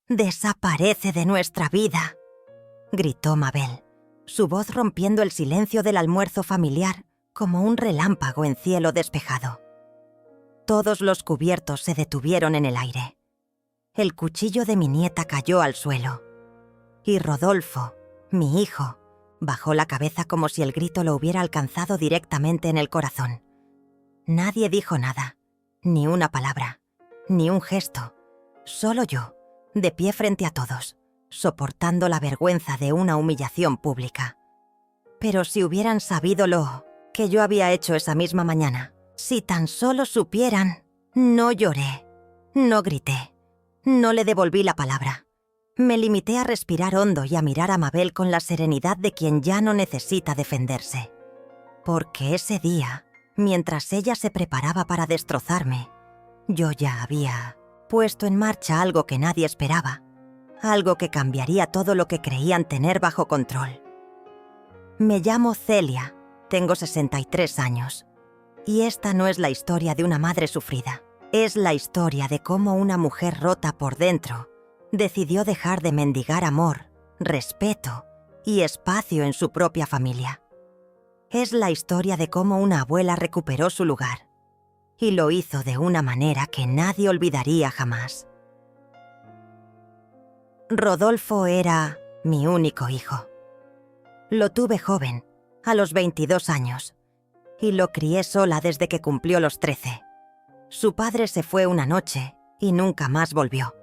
«Desaparece de nuestra vida», gritó Mabel, su voz rompiendo el silencio del almuerzo familiar como un relámpago en cielo despejado. Todos los cubiertos se detuvieron en el aire. El cuchillo de mi nieta cayó al suelo. Y Rodolfo, mi hijo, bajó la cabeza como si el grito lo hubiera alcanzado directamente en el corazón. Nadie dijo nada, ni una palabra, ni un gesto. Solo yo, de pie frente a todos, soportando la vergüenza de una humillación pública. Pero si hubieran sabido lo que yo había hecho esa misma mañana, si tan solo supieran, no lloré, no grité, no le devolví la palabra. Me limité a respirar hondo y a mirar a Mabel con la serenidad de quien ya no necesita defenderse. Porque ese día, mientras ella se preparaba para destrozarme, yo ya había puesto en marcha algo que nadie esperaba, algo que cambiaría todo lo que creían tener bajo control. Me llamo Celia, tengo 63 años, y esta no es la historia de una madre sufrida, es la historia de cómo una mujer rota por dentro decidió dejar de mendigar amor, respeto y espacio en su propia familia. Es la historia de cómo una abuela recuperó su lugar, y lo hizo de una manera que nadie olvidaría jamás. Rodolfo era mi único hijo. Lo tuve joven, a los 22 años, y lo crié sola desde que cumplió los 13. Su padre se fue una noche y nunca más volvió,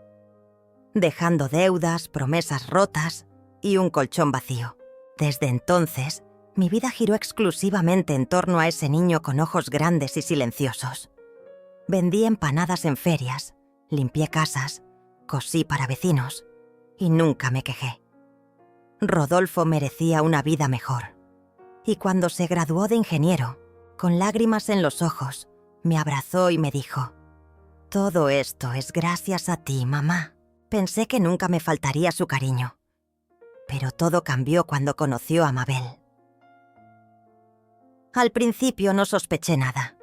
dejando deudas, promesas rotas y un colchón vacío. Desde entonces, mi vida giró exclusivamente en torno a ese niño con ojos grandes y silenciosos. Vendí empanadas en ferias, limpié casas, cosí para vecinos y nunca me quejé. Rodolfo merecía una vida mejor. Y cuando se graduó de ingeniero, con lágrimas en los ojos, me abrazó y me dijo: «Todo esto es gracias a ti, mamá». Pensé que nunca me faltaría su cariño. Pero todo cambió cuando conoció a Mabel. Al principio no sospeché nada.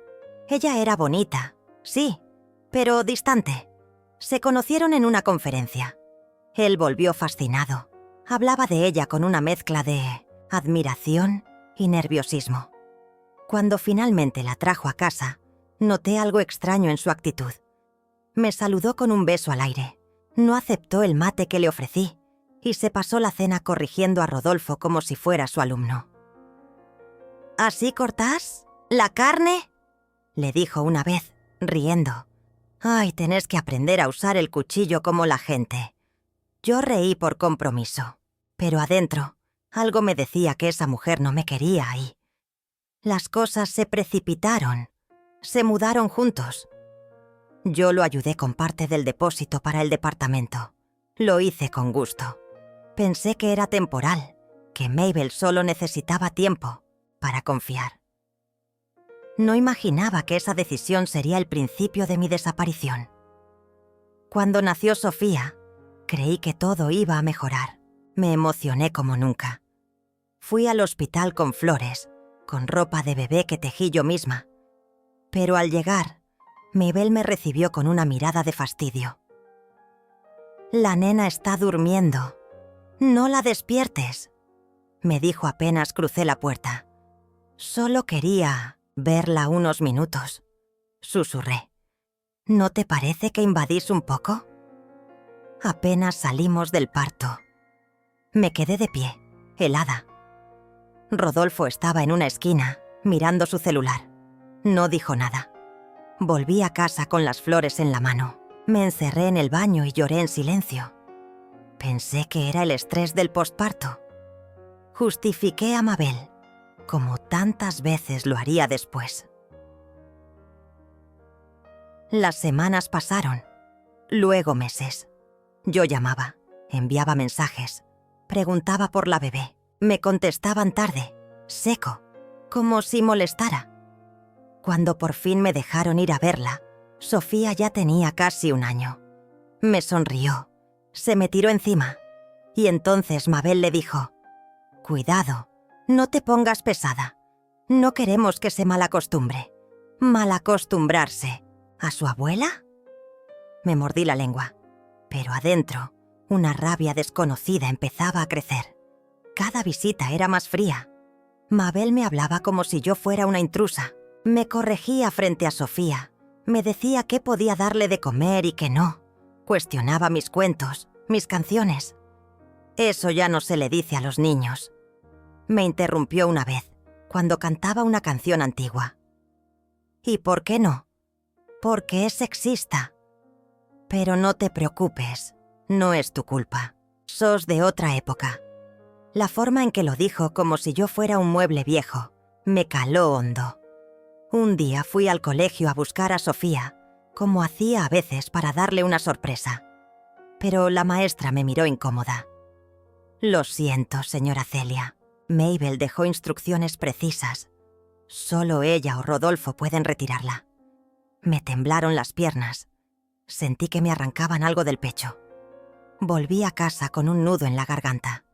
Ella era bonita, sí, pero distante. Se conocieron en una conferencia. Él volvió fascinado. Hablaba de ella con una mezcla de admiración y nerviosismo. Cuando finalmente la trajo a casa, noté algo extraño en su actitud. Me saludó con un beso al aire. No aceptó el mate que le ofrecí y se pasó la cena corrigiendo a Rodolfo como si fuera su alumno. «¿Así cortás? ¿La carne?», le dijo una vez, riendo. «Ay, tenés que aprender a usar el cuchillo como la gente». Yo reí por compromiso, pero adentro algo me decía que esa mujer no me quería ahí. Las cosas se precipitaron, se mudaron juntos. Yo lo ayudé con parte del depósito para el departamento. Lo hice con gusto. Pensé que era temporal, que Mabel solo necesitaba tiempo para confiar. No imaginaba que esa decisión sería el principio de mi desaparición. Cuando nació Sofía, creí que todo iba a mejorar. Me emocioné como nunca. Fui al hospital con flores, con ropa de bebé que tejí yo misma. Pero al llegar, Mabel me recibió con una mirada de fastidio. «La nena está durmiendo. No la despiertes», me dijo apenas crucé la puerta. «Solo quería verla unos minutos», susurré. «¿No te parece que invadís un poco?» Apenas salimos del parto. Me quedé de pie, helada. Rodolfo estaba en una esquina, mirando su celular. No dijo nada. Volví a casa con las flores en la mano. Me encerré en el baño y lloré en silencio. Pensé que era el estrés del posparto. Justifiqué a Mabel, como tantas veces lo haría después. Las semanas pasaron, luego meses. Yo llamaba, enviaba mensajes, preguntaba por la bebé. Me contestaban tarde, seco, como si molestara. Cuando por fin me dejaron ir a verla, Sofía ya tenía casi 1 año. Me sonrió, se me tiró encima, y entonces Mabel le dijo: «Cuidado, no te pongas pesada. No queremos que se malacostumbre». ¿Malacostumbrarse a su abuela? Me mordí la lengua, pero adentro Una rabia desconocida empezaba a crecer. Cada visita era más fría. Mabel me hablaba como si yo fuera una intrusa. Me corregía frente a Sofía. Me decía qué podía darle de comer y qué no. Cuestionaba mis cuentos, mis canciones. Eso ya no se le dice a los niños. Me interrumpió una vez, cuando cantaba una canción antigua. ¿Y por qué no? Porque es sexista. Pero no te preocupes, no es tu culpa. Sos de otra época. La forma en que lo dijo, como si yo fuera un mueble viejo, me caló hondo. Un día fui al colegio a buscar a Sofía, como hacía a veces para darle una sorpresa. Pero la maestra me miró incómoda. Lo siento, señora Celia. Mabel dejó instrucciones precisas. Solo ella o Rodolfo pueden retirarla. Me temblaron las piernas. Sentí que me arrancaban algo del pecho. Volví a casa con un nudo en la garganta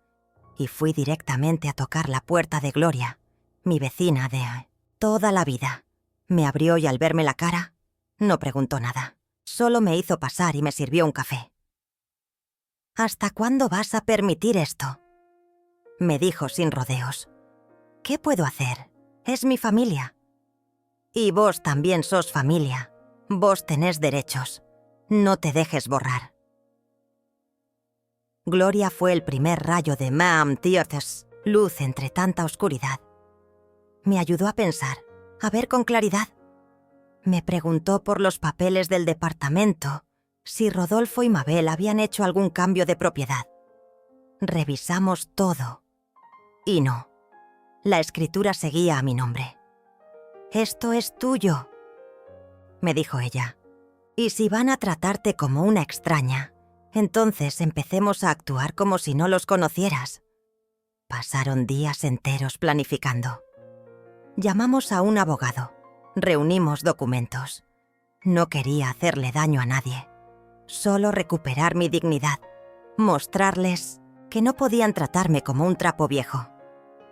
y fui directamente a tocar la puerta de Gloria, mi vecina de toda la vida. Me abrió y al verme la cara, no preguntó nada. Solo me hizo pasar y me sirvió un café. ¿Hasta cuándo vas a permitir esto?, me dijo sin rodeos. ¿Qué puedo hacer? Es mi familia. Y vos también sos familia. Vos tenés derechos. No te dejes borrar. Gloria fue el primer rayo de Mam Tierces, luz entre tanta oscuridad. Me ayudó a pensar, a ver con claridad. Me preguntó por los papeles del departamento, si Rodolfo y Mabel habían hecho algún cambio de propiedad. Revisamos todo. Y no. La escritura seguía a mi nombre. «Esto es tuyo», me dijo ella. «Y si van a tratarte como una extraña, entonces empecemos a actuar como si no los conocieras». Pasaron días enteros planificando. Llamamos a un abogado. Reunimos documentos. No quería hacerle daño a nadie. Solo recuperar mi dignidad. Mostrarles que no podían tratarme como un trapo viejo.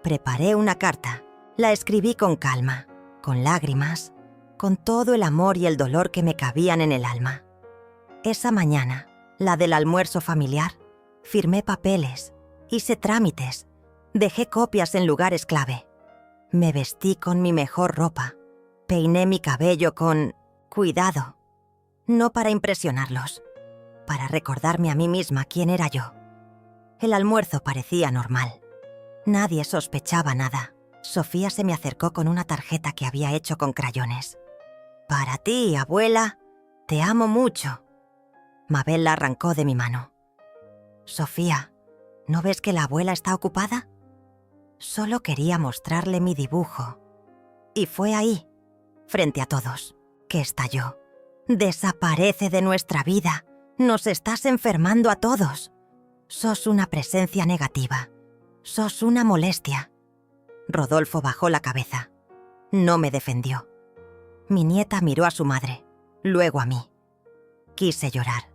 Preparé una carta. La escribí con calma, con lágrimas, con todo el amor y el dolor que me cabían en el alma. Esa mañana, la del almuerzo familiar, firmé papeles, hice trámites, dejé copias en lugares clave. Me vestí con mi mejor ropa, peiné mi cabello con cuidado, no para impresionarlos, para recordarme a mí misma quién era yo. El almuerzo parecía normal. Nadie sospechaba nada. Sofía se me acercó con una tarjeta que había hecho con crayones. «Para ti, abuela, te amo mucho». Mabel la arrancó de mi mano. «Sofía, ¿no ves que la abuela está ocupada?» Solo quería mostrarle mi dibujo. Y fue ahí, frente a todos, que estalló. «Desaparece de nuestra vida. Nos estás enfermando a todos. Sos una presencia negativa. Sos una molestia». Rodolfo bajó la cabeza. No me defendió. Mi nieta miró a su madre, luego a mí. Quise llorar,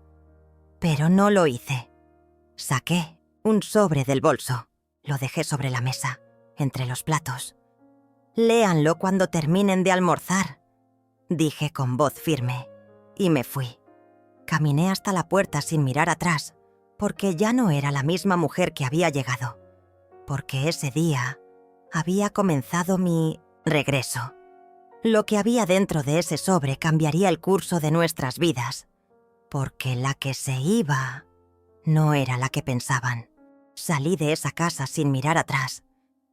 pero no lo hice. Saqué un sobre del bolso. Lo dejé sobre la mesa, entre los platos. «Léanlo cuando terminen de almorzar», dije con voz firme, y me fui. Caminé hasta la puerta sin mirar atrás, porque ya no era la misma mujer que había llegado. Porque ese día había comenzado mi regreso. Lo que había dentro de ese sobre cambiaría el curso de nuestras vidas, porque la que se iba no era la que pensaban. Salí de esa casa sin mirar atrás,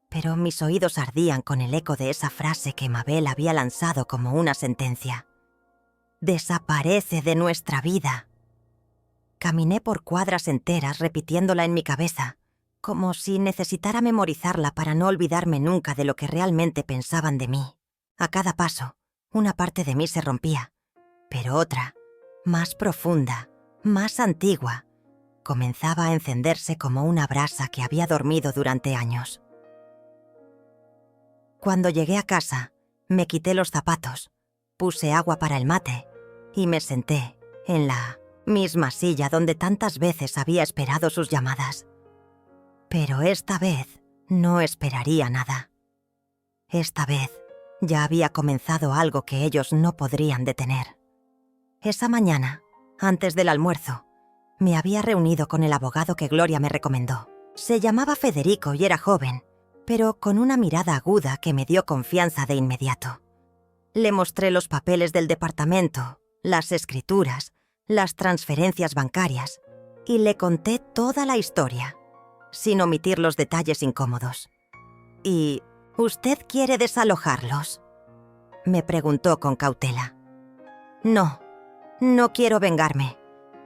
pero mis oídos ardían con el eco de esa frase que Mabel había lanzado como una sentencia. «Desaparece de nuestra vida». Caminé por cuadras enteras repitiéndola en mi cabeza, como si necesitara memorizarla para no olvidarme nunca de lo que realmente pensaban de mí. A cada paso, una parte de mí se rompía, pero otra, más profunda, más antigua, comenzaba a encenderse como una brasa que había dormido durante años. Cuando llegué a casa, me quité los zapatos, puse agua para el mate y me senté en la misma silla donde tantas veces había esperado sus llamadas. Pero esta vez no esperaría nada. Esta vez ya había comenzado algo que ellos no podrían detener. Esa mañana, antes del almuerzo, Me había reunido con el abogado que Gloria me recomendó. Se llamaba Federico y era joven, pero con una mirada aguda que me dio confianza de inmediato. Le mostré los papeles del departamento, las escrituras, las transferencias bancarias, y le conté toda la historia, sin omitir los detalles incómodos. ¿Y usted quiere desalojarlos?, me preguntó con cautela. No, no quiero vengarme.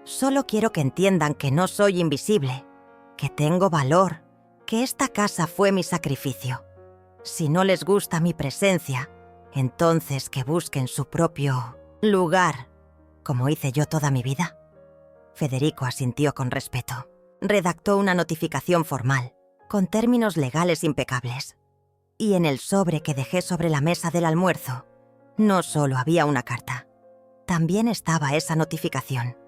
Solo quiero que entiendan que no soy invisible, que tengo valor, que esta casa fue mi sacrificio. Si no les gusta mi presencia, entonces que busquen su propio lugar, como hice yo toda mi vida. Federico asintió con respeto. Redactó una notificación formal, con términos legales impecables. Y en el sobre que dejé sobre la mesa del almuerzo, no solo había una carta. También estaba esa notificación.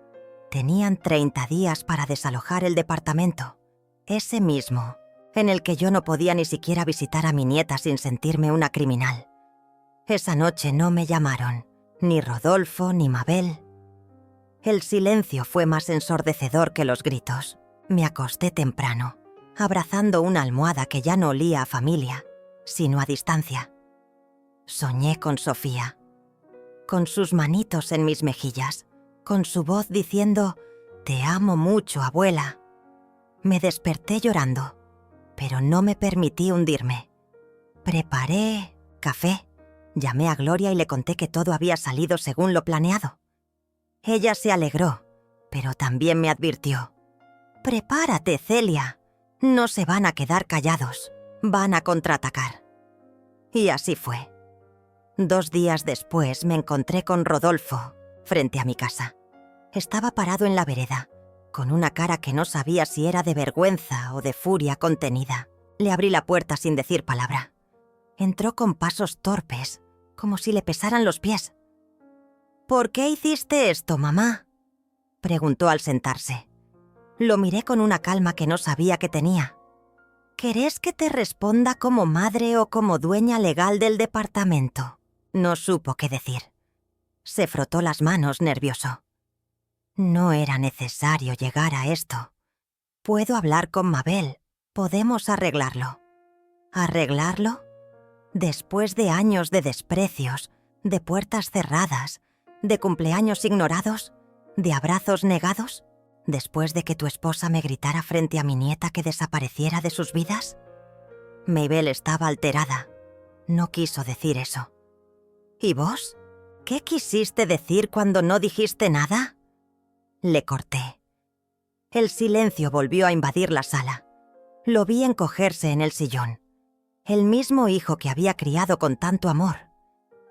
Tenían 30 días para desalojar el departamento, ese mismo, en el que yo no podía ni siquiera visitar a mi nieta sin sentirme una criminal. Esa noche no me llamaron, ni Rodolfo ni Mabel. El silencio fue más ensordecedor que los gritos. Me acosté temprano, abrazando una almohada que ya no olía a familia, sino a distancia. Soñé con Sofía, con sus manitos en mis mejillas, con su voz diciendo «Te amo mucho, abuela». Me desperté llorando, pero no me permití hundirme. Preparé café, llamé a Gloria y le conté que todo había salido según lo planeado. Ella se alegró, pero también me advirtió. «Prepárate, Celia. No se van a quedar callados. Van a contraatacar». Y así fue. 2 días después me encontré con Rodolfo frente a mi casa. Estaba parado en la vereda, con una cara que no sabía si era de vergüenza o de furia contenida. Le abrí la puerta sin decir palabra. Entró con pasos torpes, como si le pesaran los pies. «¿Por qué hiciste esto, mamá?», preguntó al sentarse. Lo miré con una calma que no sabía que tenía. «¿Querés que te responda como madre o como dueña legal del departamento?». No supo qué decir. Se frotó las manos nervioso. No era necesario llegar a esto. Puedo hablar con Mabel. Podemos arreglarlo. ¿Arreglarlo? Después de años de desprecios, de puertas cerradas, de cumpleaños ignorados, de abrazos negados, después de que tu esposa me gritara frente a mi nieta que desapareciera de sus vidas. Mabel estaba alterada. No quiso decir eso. ¿Y vos? ¿Qué quisiste decir cuando no dijiste nada?, le corté. El silencio volvió a invadir la sala. Lo vi encogerse en el sillón. El mismo hijo que había criado con tanto amor.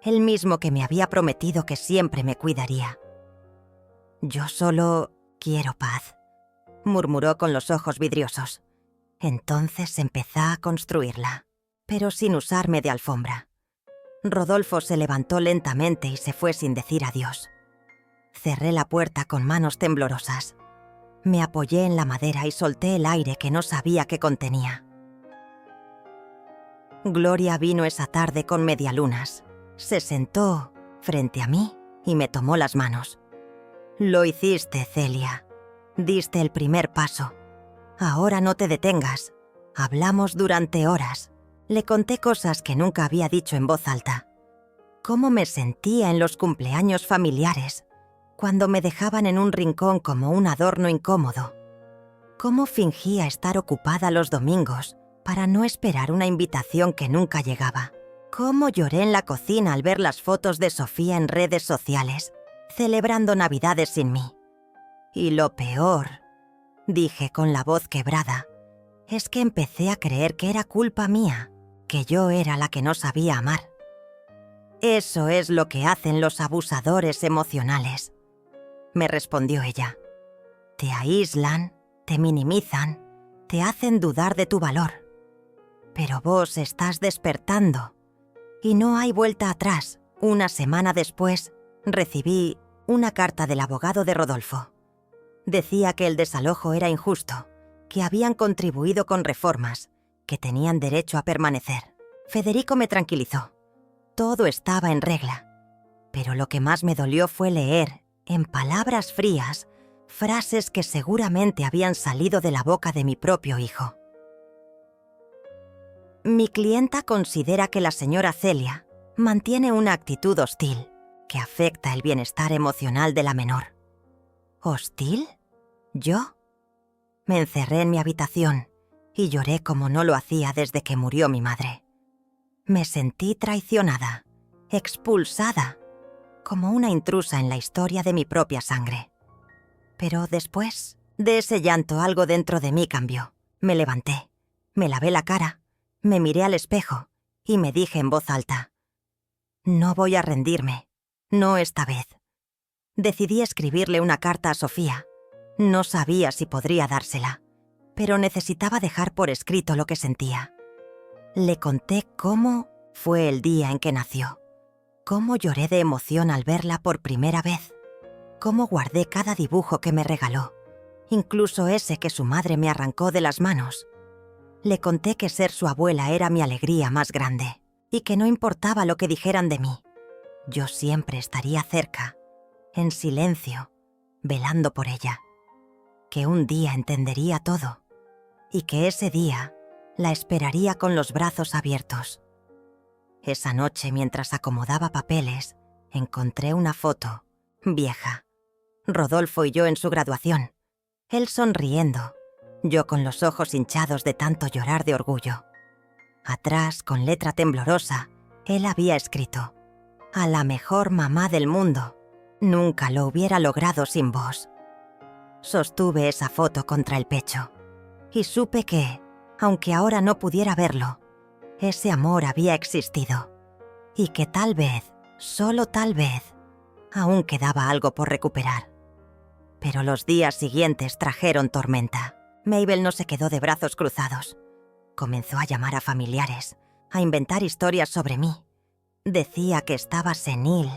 El mismo que me había prometido que siempre me cuidaría. «Yo solo quiero paz», murmuró con los ojos vidriosos. Entonces empezó a construirla, pero sin usarme de alfombra. Rodolfo se levantó lentamente y se fue sin decir adiós. Cerré la puerta con manos temblorosas. Me apoyé en la madera y solté el aire que no sabía que contenía. Gloria vino esa tarde con medialunas. Se sentó frente a mí y me tomó las manos. «Lo hiciste, Celia. Diste el primer paso. Ahora no te detengas. Hablamos durante horas». Le conté cosas que nunca había dicho en voz alta. Cómo me sentía en los cumpleaños familiares, cuando me dejaban en un rincón como un adorno incómodo. Cómo fingía estar ocupada los domingos para no esperar una invitación que nunca llegaba. Cómo lloré en la cocina al ver las fotos de Sofía en redes sociales, celebrando Navidades sin mí. Y lo peor, dije con la voz quebrada, es que empecé a creer que era culpa mía, que yo era la que no sabía amar. «Eso es lo que hacen los abusadores emocionales», me respondió ella. «Te aíslan, te minimizan, te hacen dudar de tu valor. Pero vos estás despertando y no hay vuelta atrás». Una semana después, recibí una carta del abogado de Rodolfo. Decía que el desalojo era injusto, que habían contribuido con reformas, que tenían derecho a permanecer. Federico me tranquilizó. Todo estaba en regla. Pero lo que más me dolió fue leer, en palabras frías, frases que seguramente habían salido de la boca de mi propio hijo. Mi clienta considera que la señora Celia mantiene una actitud hostil que afecta el bienestar emocional de la menor. ¿Hostil? ¿Yo? Me encerré en mi habitación y lloré como no lo hacía desde que murió mi madre. Me sentí traicionada, expulsada, como una intrusa en la historia de mi propia sangre. Pero después de ese llanto algo dentro de mí cambió. Me levanté, me lavé la cara, me miré al espejo y me dije en voz alta: no voy a rendirme, no esta vez. Decidí escribirle una carta a Sofía. No sabía si podría dársela, pero necesitaba dejar por escrito lo que sentía. Le conté cómo fue el día en que nació, cómo lloré de emoción al verla por primera vez, cómo guardé cada dibujo que me regaló, incluso ese que su madre me arrancó de las manos. Le conté que ser su abuela era mi alegría más grande y que no importaba lo que dijeran de mí. Yo siempre estaría cerca, en silencio, velando por ella. Que un día entendería todo y que ese día la esperaría con los brazos abiertos. Esa noche, mientras acomodaba papeles, encontré una foto, vieja. Rodolfo y yo en su graduación. Él sonriendo, yo con los ojos hinchados de tanto llorar de orgullo. Atrás, con letra temblorosa, él había escrito: «A la mejor mamá del mundo. Nunca lo hubiera logrado sin vos». Sostuve esa foto contra el pecho y supe que, aunque ahora no pudiera verlo, ese amor había existido y que tal vez, solo tal vez, aún quedaba algo por recuperar. Pero los días siguientes trajeron tormenta. Mabel no se quedó de brazos cruzados. Comenzó a llamar a familiares, a inventar historias sobre mí. Decía que estaba senil,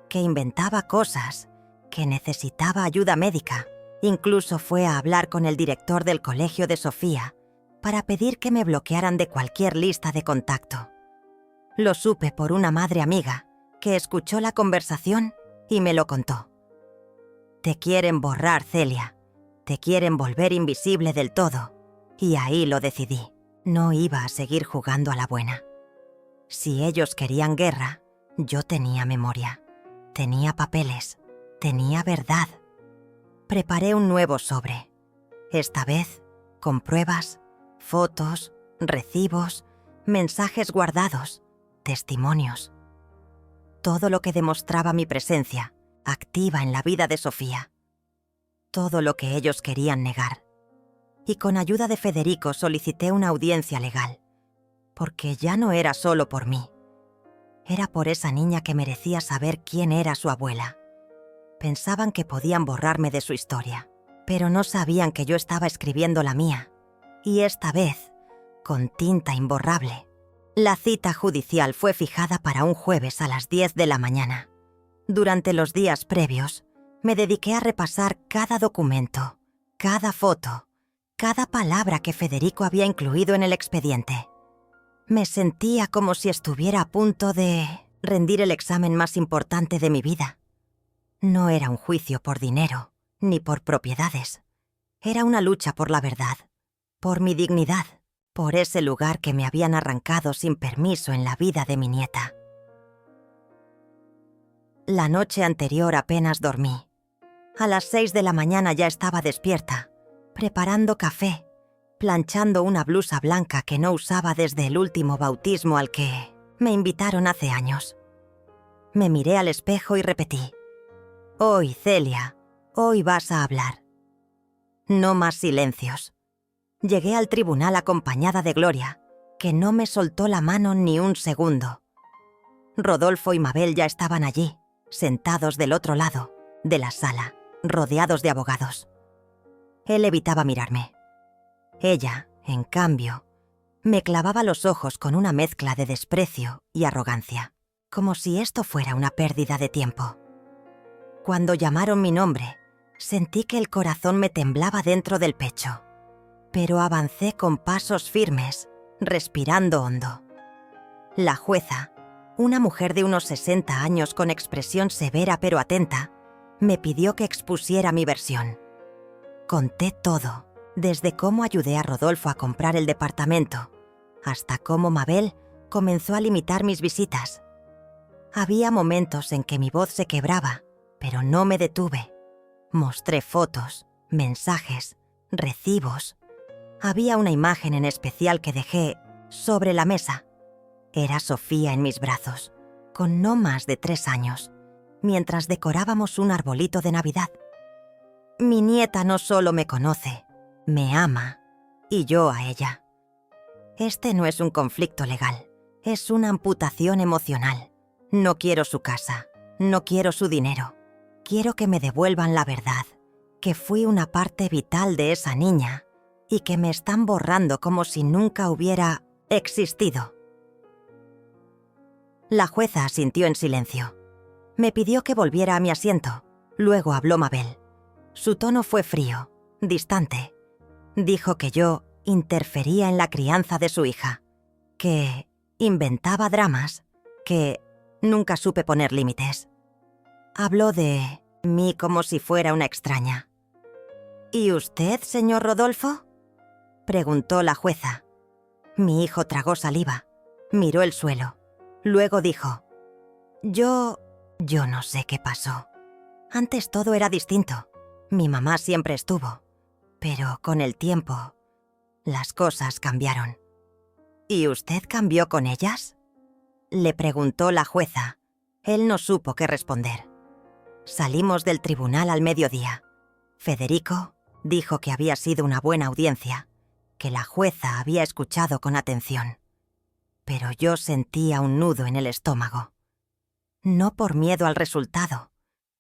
que inventaba cosas, que necesitaba ayuda médica. Incluso fue a hablar con el director del colegio de Sofía para pedir que me bloquearan de cualquier lista de contacto. Lo supe por una madre amiga que escuchó la conversación y me lo contó. «Te quieren borrar, Celia. Te quieren volver invisible del todo». Y ahí lo decidí. No iba a seguir jugando a la buena. Si ellos querían guerra, yo tenía memoria. Tenía papeles. Tenía verdad. Preparé un nuevo sobre. Esta vez, con pruebas, fotos, recibos, mensajes guardados, testimonios. Todo lo que demostraba mi presencia, activa en la vida de Sofía. Todo lo que ellos querían negar. Y con ayuda de Federico solicité una audiencia legal, porque ya no era solo por mí. Era por esa niña que merecía saber quién era su abuela. Pensaban que podían borrarme de su historia, pero no sabían que yo estaba escribiendo la mía. Y esta vez, con tinta imborrable. La cita judicial fue fijada para un jueves a las 10 de la mañana. Durante los días previos, me dediqué a repasar cada documento, cada foto, cada palabra que Federico había incluido en el expediente. Me sentía como si estuviera a punto de rendir el examen más importante de mi vida. No era un juicio por dinero, ni por propiedades. Era una lucha por la verdad, por mi dignidad, por ese lugar que me habían arrancado sin permiso en la vida de mi nieta. La noche anterior apenas dormí. A las 6 de la mañana ya estaba despierta, preparando café, planchando una blusa blanca que no usaba desde el último bautismo al que me invitaron hace años. Me miré al espejo y repetí: «Hoy, Celia, hoy vas a hablar». No más silencios. Llegué al tribunal acompañada de Gloria, que no me soltó la mano ni un segundo. Rodolfo y Mabel ya estaban allí, sentados del otro lado de la sala, rodeados de abogados. Él evitaba mirarme. Ella, en cambio, me clavaba los ojos con una mezcla de desprecio y arrogancia, como si esto fuera una pérdida de tiempo. Cuando llamaron mi nombre, sentí que el corazón me temblaba dentro del pecho, pero avancé con pasos firmes, respirando hondo. La jueza, una mujer de unos 60 años con expresión severa pero atenta, me pidió que expusiera mi versión. Conté todo, desde cómo ayudé a Rodolfo a comprar el departamento, hasta cómo Mabel comenzó a limitar mis visitas. Había momentos en que mi voz se quebraba, pero no me detuve. Mostré fotos, mensajes, recibos. Había una imagen en especial que dejé sobre la mesa. Era Sofía en mis brazos, con no más de 3 años, mientras decorábamos un arbolito de Navidad. Mi nieta no solo me conoce, me ama, y yo a ella. Este no es un conflicto legal, es una amputación emocional. No quiero su casa, no quiero su dinero. Quiero que me devuelvan la verdad, que fui una parte vital de esa niña y que me están borrando como si nunca hubiera existido. La jueza asintió en silencio. Me pidió que volviera a mi asiento. Luego habló Mabel. Su tono fue frío, distante. Dijo que yo interfería en la crianza de su hija, que inventaba dramas, que nunca supe poner límites. Habló de mí como si fuera una extraña. ¿Y usted, señor Rodolfo?, preguntó la jueza. Mi hijo tragó saliva, miró el suelo. Luego dijo: Yo no sé qué pasó. Antes todo era distinto. Mi mamá siempre estuvo. Pero con el tiempo, las cosas cambiaron. ¿Y usted cambió con ellas?, le preguntó la jueza. Él no supo qué responder. Salimos del tribunal al mediodía. Federico dijo que había sido una buena audiencia, que la jueza había escuchado con atención. Pero yo sentía un nudo en el estómago. No por miedo al resultado,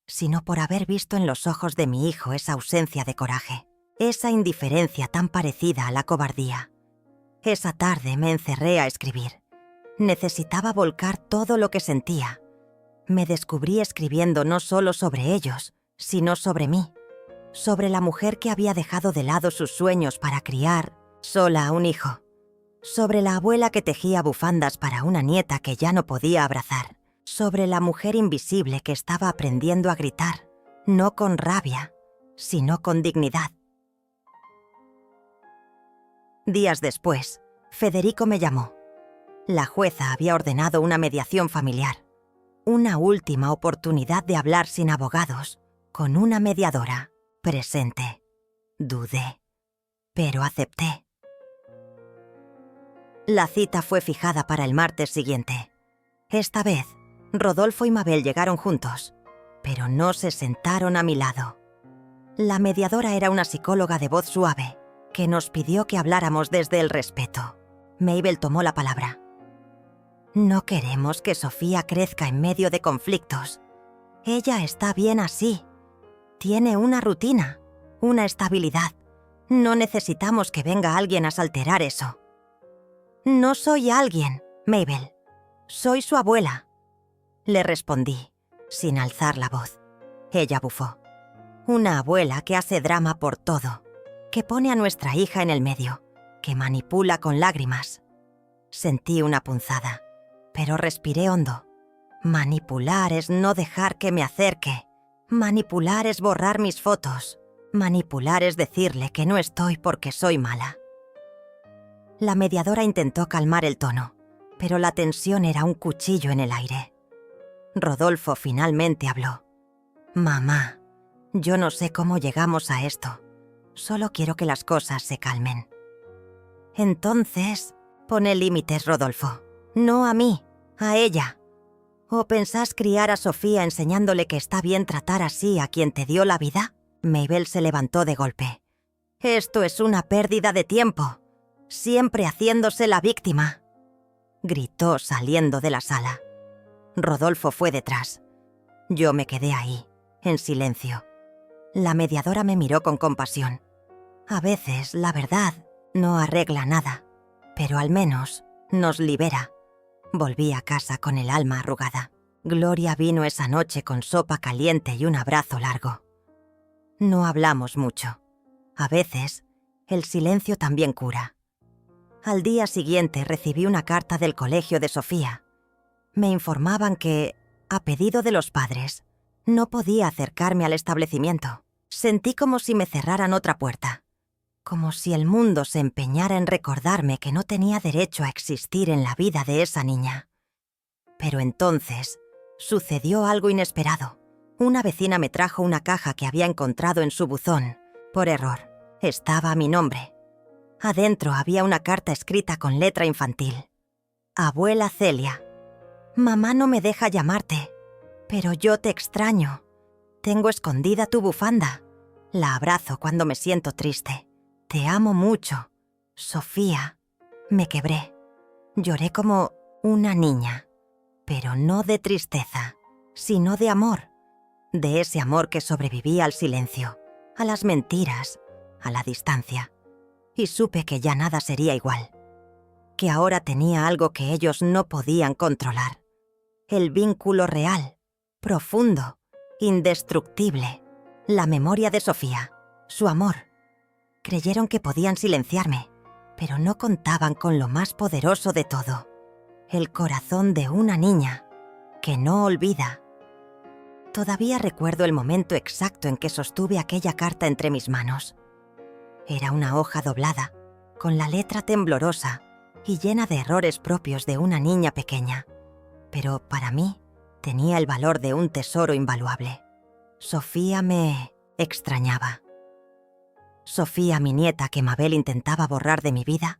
sino por haber visto en los ojos de mi hijo esa ausencia de coraje, esa indiferencia tan parecida a la cobardía. Esa tarde me encerré a escribir. Necesitaba volcar todo lo que sentía. Me descubrí escribiendo no solo sobre ellos, sino sobre mí, sobre la mujer que había dejado de lado sus sueños para criar sola a un hijo, sobre la abuela que tejía bufandas para una nieta que ya no podía abrazar, sobre la mujer invisible que estaba aprendiendo a gritar, no con rabia, sino con dignidad. Días después, Federico me llamó. La jueza había ordenado una mediación familiar, una última oportunidad de hablar sin abogados, con una mediadora presente. Dudé, pero acepté. La cita fue fijada para el martes siguiente. Esta vez, Rodolfo y Mabel llegaron juntos, pero no se sentaron a mi lado. La mediadora era una psicóloga de voz suave, que nos pidió que habláramos desde el respeto. Mabel tomó la palabra. No queremos que Sofía crezca en medio de conflictos. Ella está bien así. Tiene una rutina, una estabilidad. No necesitamos que venga alguien a alterar eso. No soy alguien, Mabel. Soy su abuela. Le respondí, sin alzar la voz. Ella bufó. Una abuela que hace drama por todo, que pone a nuestra hija en el medio, que manipula con lágrimas. Sentí una punzada, pero respiré hondo. Manipular es no dejar que me acerque. Manipular es borrar mis fotos. Manipular es decirle que no estoy porque soy mala. La mediadora intentó calmar el tono, pero la tensión era un cuchillo en el aire. Rodolfo finalmente habló. Mamá, yo no sé cómo llegamos a esto. Solo quiero que las cosas se calmen. Entonces, pone límites, Rodolfo. No a mí, a ella. ¿O pensás criar a Sofía enseñándole que está bien tratar así a quien te dio la vida? Mabel se levantó de golpe. Esto es una pérdida de tiempo. Siempre haciéndose la víctima. Gritó saliendo de la sala. Rodolfo fue detrás. Yo me quedé ahí, en silencio. La mediadora me miró con compasión. A veces, la verdad no arregla nada, pero al menos nos libera. Volví a casa con el alma arrugada. Gloria vino esa noche con sopa caliente y un abrazo largo. No hablamos mucho. A veces, el silencio también cura. Al día siguiente recibí una carta del colegio de Sofía. Me informaban que, a pedido de los padres, no podía acercarme al establecimiento. Sentí como si me cerraran otra puerta, como si el mundo se empeñara en recordarme que no tenía derecho a existir en la vida de esa niña. Pero entonces sucedió algo inesperado. Una vecina me trajo una caja que había encontrado en su buzón, por error. Estaba a mi nombre. Adentro había una carta escrita con letra infantil. Abuela Celia, mamá no me deja llamarte, pero yo te extraño. Tengo escondida tu bufanda. La abrazo cuando me siento triste. Te amo mucho. Sofía. Me quebré. Lloré como una niña, pero no de tristeza, sino de amor. De ese amor que sobrevivía al silencio, a las mentiras, a la distancia. Y supe que ya nada sería igual. Que ahora tenía algo que ellos no podían controlar. El vínculo real, profundo, indestructible. La memoria de Sofía, su amor. Creyeron que podían silenciarme, pero no contaban con lo más poderoso de todo. El corazón de una niña que no olvida. Todavía recuerdo el momento exacto en que sostuve aquella carta entre mis manos. Era una hoja doblada, con la letra temblorosa y llena de errores propios de una niña pequeña. Pero para mí tenía el valor de un tesoro invaluable. Sofía me extrañaba. Sofía, mi nieta que Mabel intentaba borrar de mi vida,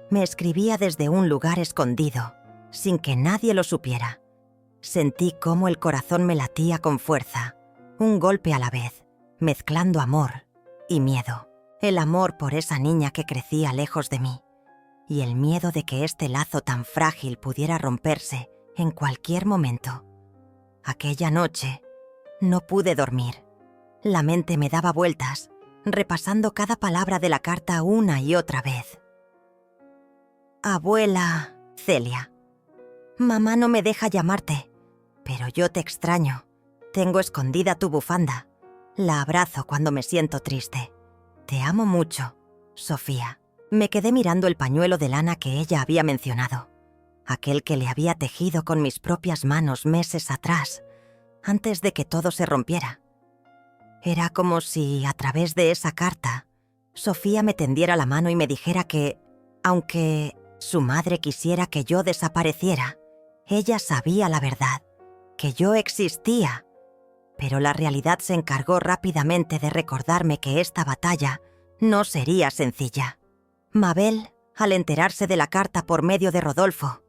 me escribía desde un lugar escondido, sin que nadie lo supiera. Sentí cómo el corazón me latía con fuerza, un golpe a la vez, mezclando amor y miedo. El amor por esa niña que crecía lejos de mí, y el miedo de que este lazo tan frágil pudiera romperse en cualquier momento. Aquella noche no pude dormir. La mente me daba vueltas, repasando cada palabra de la carta una y otra vez. Abuela Celia, mamá no me deja llamarte, pero yo te extraño. Tengo escondida tu bufanda. La abrazo cuando me siento triste. Te amo mucho, Sofía. Me quedé mirando el pañuelo de lana que ella había mencionado, aquel que le había tejido con mis propias manos meses atrás, antes de que todo se rompiera. Era como si, a través de esa carta, Sofía me tendiera la mano y me dijera que, aunque su madre quisiera que yo desapareciera, ella sabía la verdad, que yo existía. Pero la realidad se encargó rápidamente de recordarme que esta batalla no sería sencilla. Mabel, al enterarse de la carta por medio de Rodolfo,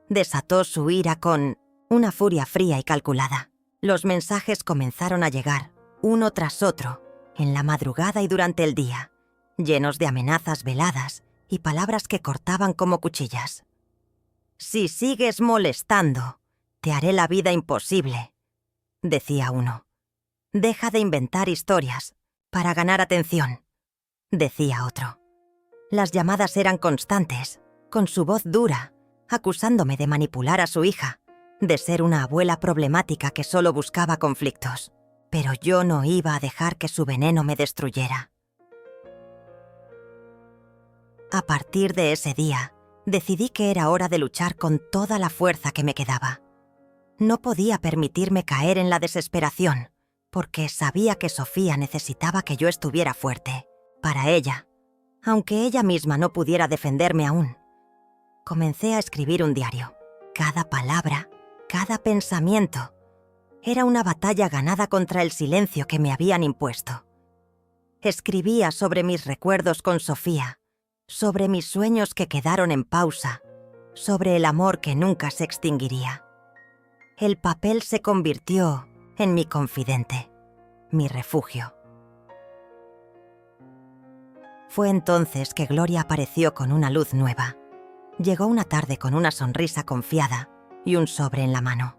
desató su ira con una furia fría y calculada. Los mensajes comenzaron a llegar, uno tras otro, en la madrugada y durante el día, llenos de amenazas veladas y palabras que cortaban como cuchillas. «Si sigues molestando, te haré la vida imposible», decía uno. «Deja de inventar historias para ganar atención», decía otro. Las llamadas eran constantes, con su voz dura, acusándome de manipular a su hija, de ser una abuela problemática que solo buscaba conflictos. Pero yo no iba a dejar que su veneno me destruyera. A partir de ese día, decidí que era hora de luchar con toda la fuerza que me quedaba. No podía permitirme caer en la desesperación, porque sabía que Sofía necesitaba que yo estuviera fuerte, para ella, aunque ella misma no pudiera defenderme aún. Comencé a escribir un diario. Cada palabra, cada pensamiento, era una batalla ganada contra el silencio que me habían impuesto. Escribía sobre mis recuerdos con Sofía, sobre mis sueños que quedaron en pausa, sobre el amor que nunca se extinguiría. El papel se convirtió en mi confidente, mi refugio. Fue entonces que Gloria apareció con una luz nueva. Llegó una tarde con una sonrisa confiada y un sobre en la mano.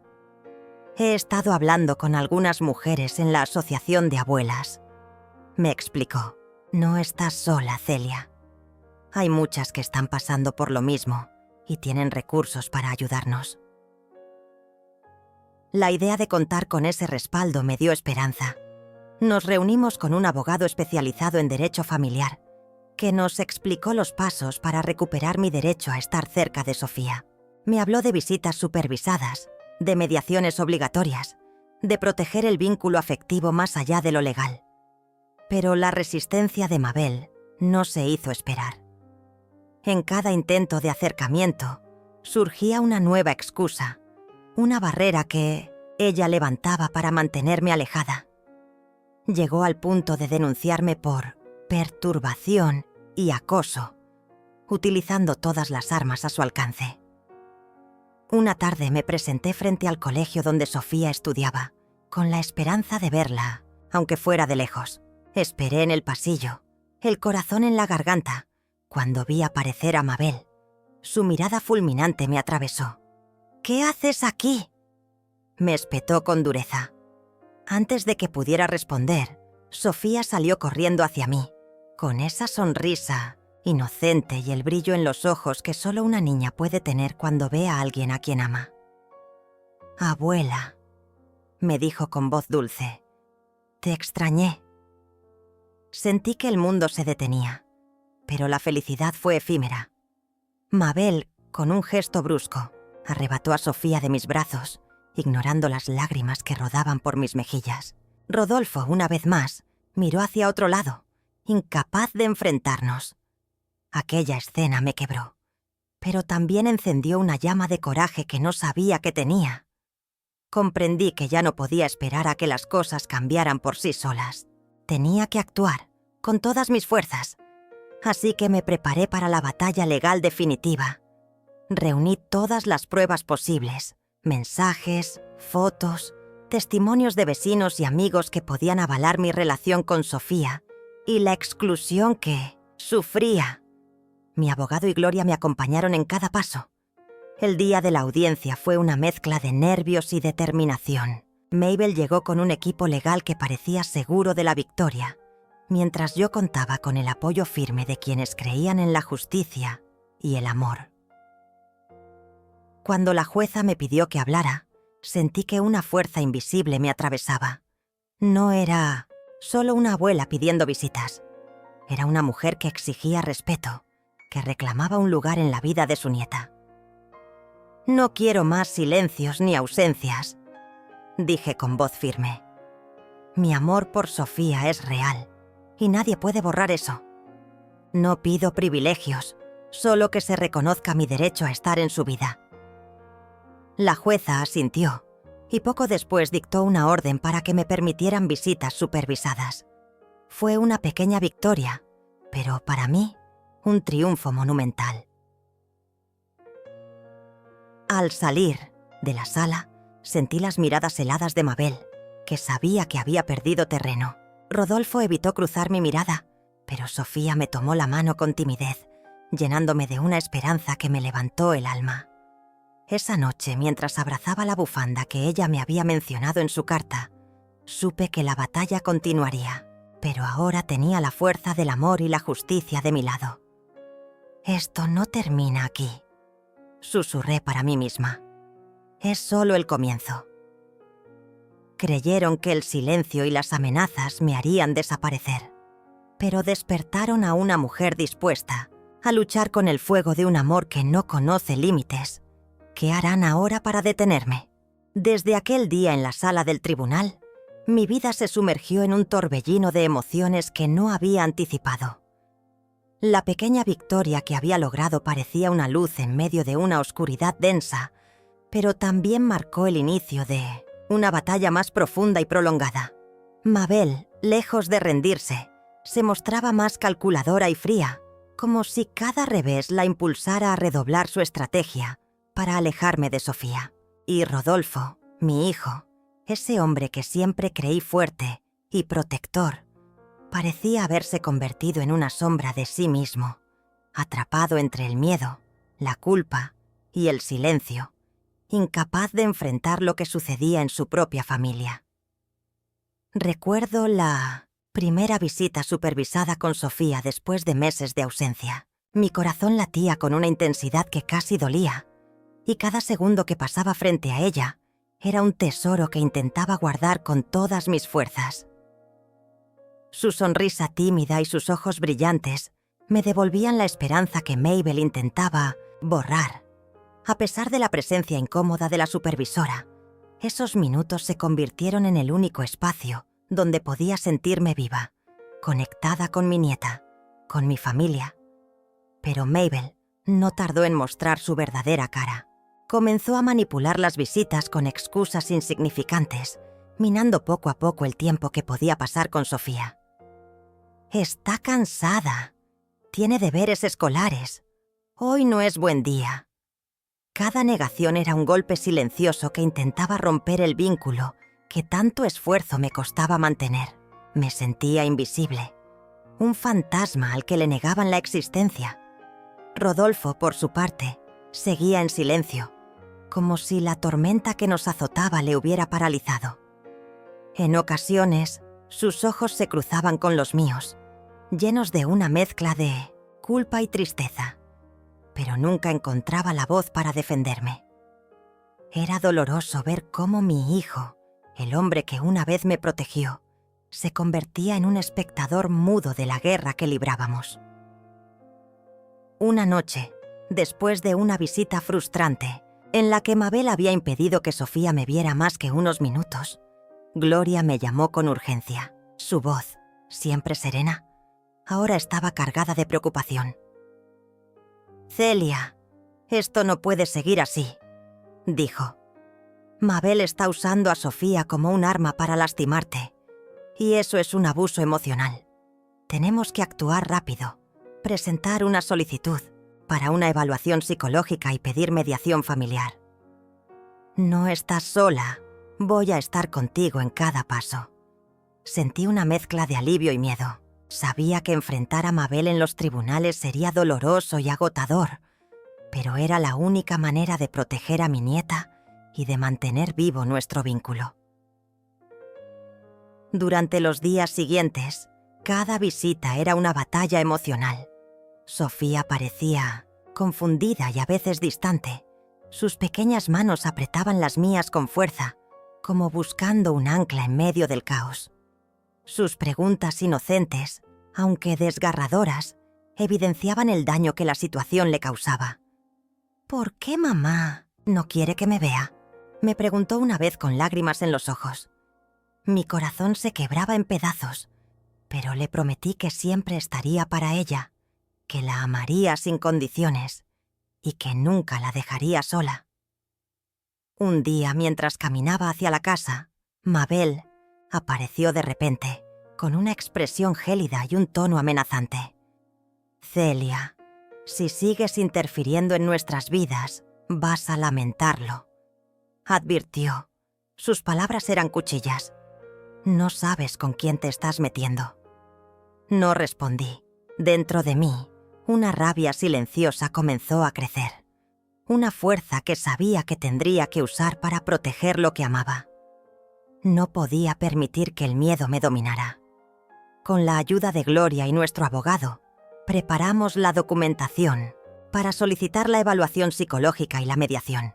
«He estado hablando con algunas mujeres en la asociación de abuelas», me explicó. «No estás sola, Celia. Hay muchas que están pasando por lo mismo y tienen recursos para ayudarnos». La idea de contar con ese respaldo me dio esperanza. Nos reunimos con un abogado especializado en derecho familiar, que nos explicó los pasos para recuperar mi derecho a estar cerca de Sofía. Me habló de visitas supervisadas, de mediaciones obligatorias, de proteger el vínculo afectivo más allá de lo legal. Pero la resistencia de Mabel no se hizo esperar. En cada intento de acercamiento surgía una nueva excusa, una barrera que ella levantaba para mantenerme alejada. Llegó al punto de denunciarme por perturbación y acoso, utilizando todas las armas a su alcance. Una tarde me presenté frente al colegio donde Sofía estudiaba, con la esperanza de verla, aunque fuera de lejos. Esperé en el pasillo, el corazón en la garganta, cuando vi aparecer a Mabel. Su mirada fulminante me atravesó. «¿Qué haces aquí?», me espetó con dureza. Antes de que pudiera responder, Sofía salió corriendo hacia mí, con esa sonrisa inocente y el brillo en los ojos que solo una niña puede tener cuando ve a alguien a quien ama. «Abuela», me dijo con voz dulce, «te extrañé». Sentí que el mundo se detenía, pero la felicidad fue efímera. Mabel, con un gesto brusco, arrebató a Sofía de mis brazos, ignorando las lágrimas que rodaban por mis mejillas. Rodolfo, una vez más, miró hacia otro lado, incapaz de enfrentarnos. Aquella escena me quebró, pero también encendió una llama de coraje que no sabía que tenía. Comprendí que ya no podía esperar a que las cosas cambiaran por sí solas. Tenía que actuar, con todas mis fuerzas. Así que me preparé para la batalla legal definitiva. Reuní todas las pruebas posibles, mensajes, fotos, testimonios de vecinos y amigos que podían avalar mi relación con Sofía y la exclusión que sufría. Mi abogado y Gloria me acompañaron en cada paso. El día de la audiencia fue una mezcla de nervios y determinación. Mabel llegó con un equipo legal que parecía seguro de la victoria, mientras yo contaba con el apoyo firme de quienes creían en la justicia y el amor. Cuando la jueza me pidió que hablara, sentí que una fuerza invisible me atravesaba. No era solo una abuela pidiendo visitas. Era una mujer que exigía respeto, que reclamaba un lugar en la vida de su nieta. «No quiero más silencios ni ausencias», dije con voz firme. «Mi amor por Sofía es real, y nadie puede borrar eso. No pido privilegios, solo que se reconozca mi derecho a estar en su vida». La jueza asintió, y poco después dictó una orden para que me permitieran visitas supervisadas. Fue una pequeña victoria, pero para mí, un triunfo monumental. Al salir de la sala, sentí las miradas heladas de Mabel, que sabía que había perdido terreno. Rodolfo evitó cruzar mi mirada, pero Sofía me tomó la mano con timidez, llenándome de una esperanza que me levantó el alma. Esa noche, mientras abrazaba la bufanda que ella me había mencionado en su carta, supe que la batalla continuaría, pero ahora tenía la fuerza del amor y la justicia de mi lado. «Esto no termina aquí», susurré para mí misma. «Es solo el comienzo». Creyeron que el silencio y las amenazas me harían desaparecer, pero despertaron a una mujer dispuesta a luchar con el fuego de un amor que no conoce límites. ¿Qué harán ahora para detenerme? Desde aquel día en la sala del tribunal, mi vida se sumergió en un torbellino de emociones que no había anticipado. La pequeña victoria que había logrado parecía una luz en medio de una oscuridad densa, pero también marcó el inicio de una batalla más profunda y prolongada. Mabel, lejos de rendirse, se mostraba más calculadora y fría, como si cada revés la impulsara a redoblar su estrategia para alejarme de Sofía. Y Rodolfo, mi hijo, ese hombre que siempre creí fuerte y protector, parecía haberse convertido en una sombra de sí mismo, atrapado entre el miedo, la culpa y el silencio, incapaz de enfrentar lo que sucedía en su propia familia. Recuerdo la primera visita supervisada con Sofía después de meses de ausencia. Mi corazón latía con una intensidad que casi dolía, y cada segundo que pasaba frente a ella era un tesoro que intentaba guardar con todas mis fuerzas. Su sonrisa tímida y sus ojos brillantes me devolvían la esperanza que Mabel intentaba borrar. A pesar de la presencia incómoda de la supervisora, esos minutos se convirtieron en el único espacio donde podía sentirme viva, conectada con mi nieta, con mi familia. Pero Mabel no tardó en mostrar su verdadera cara. Comenzó a manipular las visitas con excusas insignificantes, minando poco a poco el tiempo que podía pasar con Sofía. Está cansada. Tiene deberes escolares. Hoy no es buen día. Cada negación era un golpe silencioso que intentaba romper el vínculo que tanto esfuerzo me costaba mantener. Me sentía invisible, un fantasma al que le negaban la existencia. Rodolfo, por su parte, seguía en silencio, como si la tormenta que nos azotaba le hubiera paralizado. En ocasiones, sus ojos se cruzaban con los míos, llenos de una mezcla de culpa y tristeza, pero nunca encontraba la voz para defenderme. Era doloroso ver cómo mi hijo, el hombre que una vez me protegió, se convertía en un espectador mudo de la guerra que librábamos. Una noche, después de una visita frustrante, en la que Mabel había impedido que Sofía me viera más que unos minutos, Gloria me llamó con urgencia. Su voz, siempre serena, ahora estaba cargada de preocupación. «Celia, esto no puede seguir así», dijo. «Mabel está usando a Sofía como un arma para lastimarte, y eso es un abuso emocional. Tenemos que actuar rápido, presentar una solicitud para una evaluación psicológica y pedir mediación familiar. No estás sola, voy a estar contigo en cada paso». Sentí una mezcla de alivio y miedo. Sabía que enfrentar a Mabel en los tribunales sería doloroso y agotador, pero era la única manera de proteger a mi nieta y de mantener vivo nuestro vínculo. Durante los días siguientes, cada visita era una batalla emocional. Sofía parecía confundida y a veces distante. Sus pequeñas manos apretaban las mías con fuerza, como buscando un ancla en medio del caos. Sus preguntas inocentes, aunque desgarradoras, evidenciaban el daño que la situación le causaba. «¿Por qué mamá no quiere que me vea?», me preguntó una vez con lágrimas en los ojos. Mi corazón se quebraba en pedazos, pero le prometí que siempre estaría para ella, que la amaría sin condiciones y que nunca la dejaría sola. Un día, mientras caminaba hacia la casa, Mabel apareció de repente, con una expresión gélida y un tono amenazante. «Celia, si sigues interfiriendo en nuestras vidas, vas a lamentarlo», advirtió. Sus palabras eran cuchillas. «No sabes con quién te estás metiendo». No respondí. Dentro de mí, una rabia silenciosa comenzó a crecer. Una fuerza que sabía que tendría que usar para proteger lo que amaba. No podía permitir que el miedo me dominara. Con la ayuda de Gloria y nuestro abogado, preparamos la documentación para solicitar la evaluación psicológica y la mediación.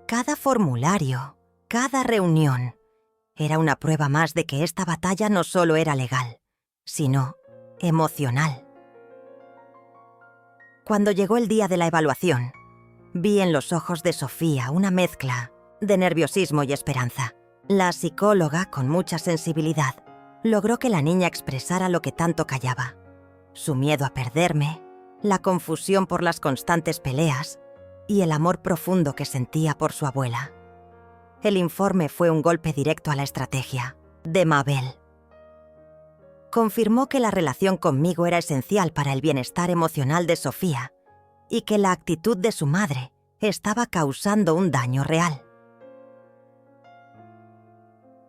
Cada formulario, cada reunión, era una prueba más de que esta batalla no solo era legal, sino emocional. Cuando llegó el día de la evaluación, vi en los ojos de Sofía una mezcla de nerviosismo y esperanza. La psicóloga, con mucha sensibilidad, logró que la niña expresara lo que tanto callaba. Su miedo a perderme, la confusión por las constantes peleas y el amor profundo que sentía por su abuela. El informe fue un golpe directo a la estrategia de Mabel. Confirmó que la relación conmigo era esencial para el bienestar emocional de Sofía y que la actitud de su madre estaba causando un daño real.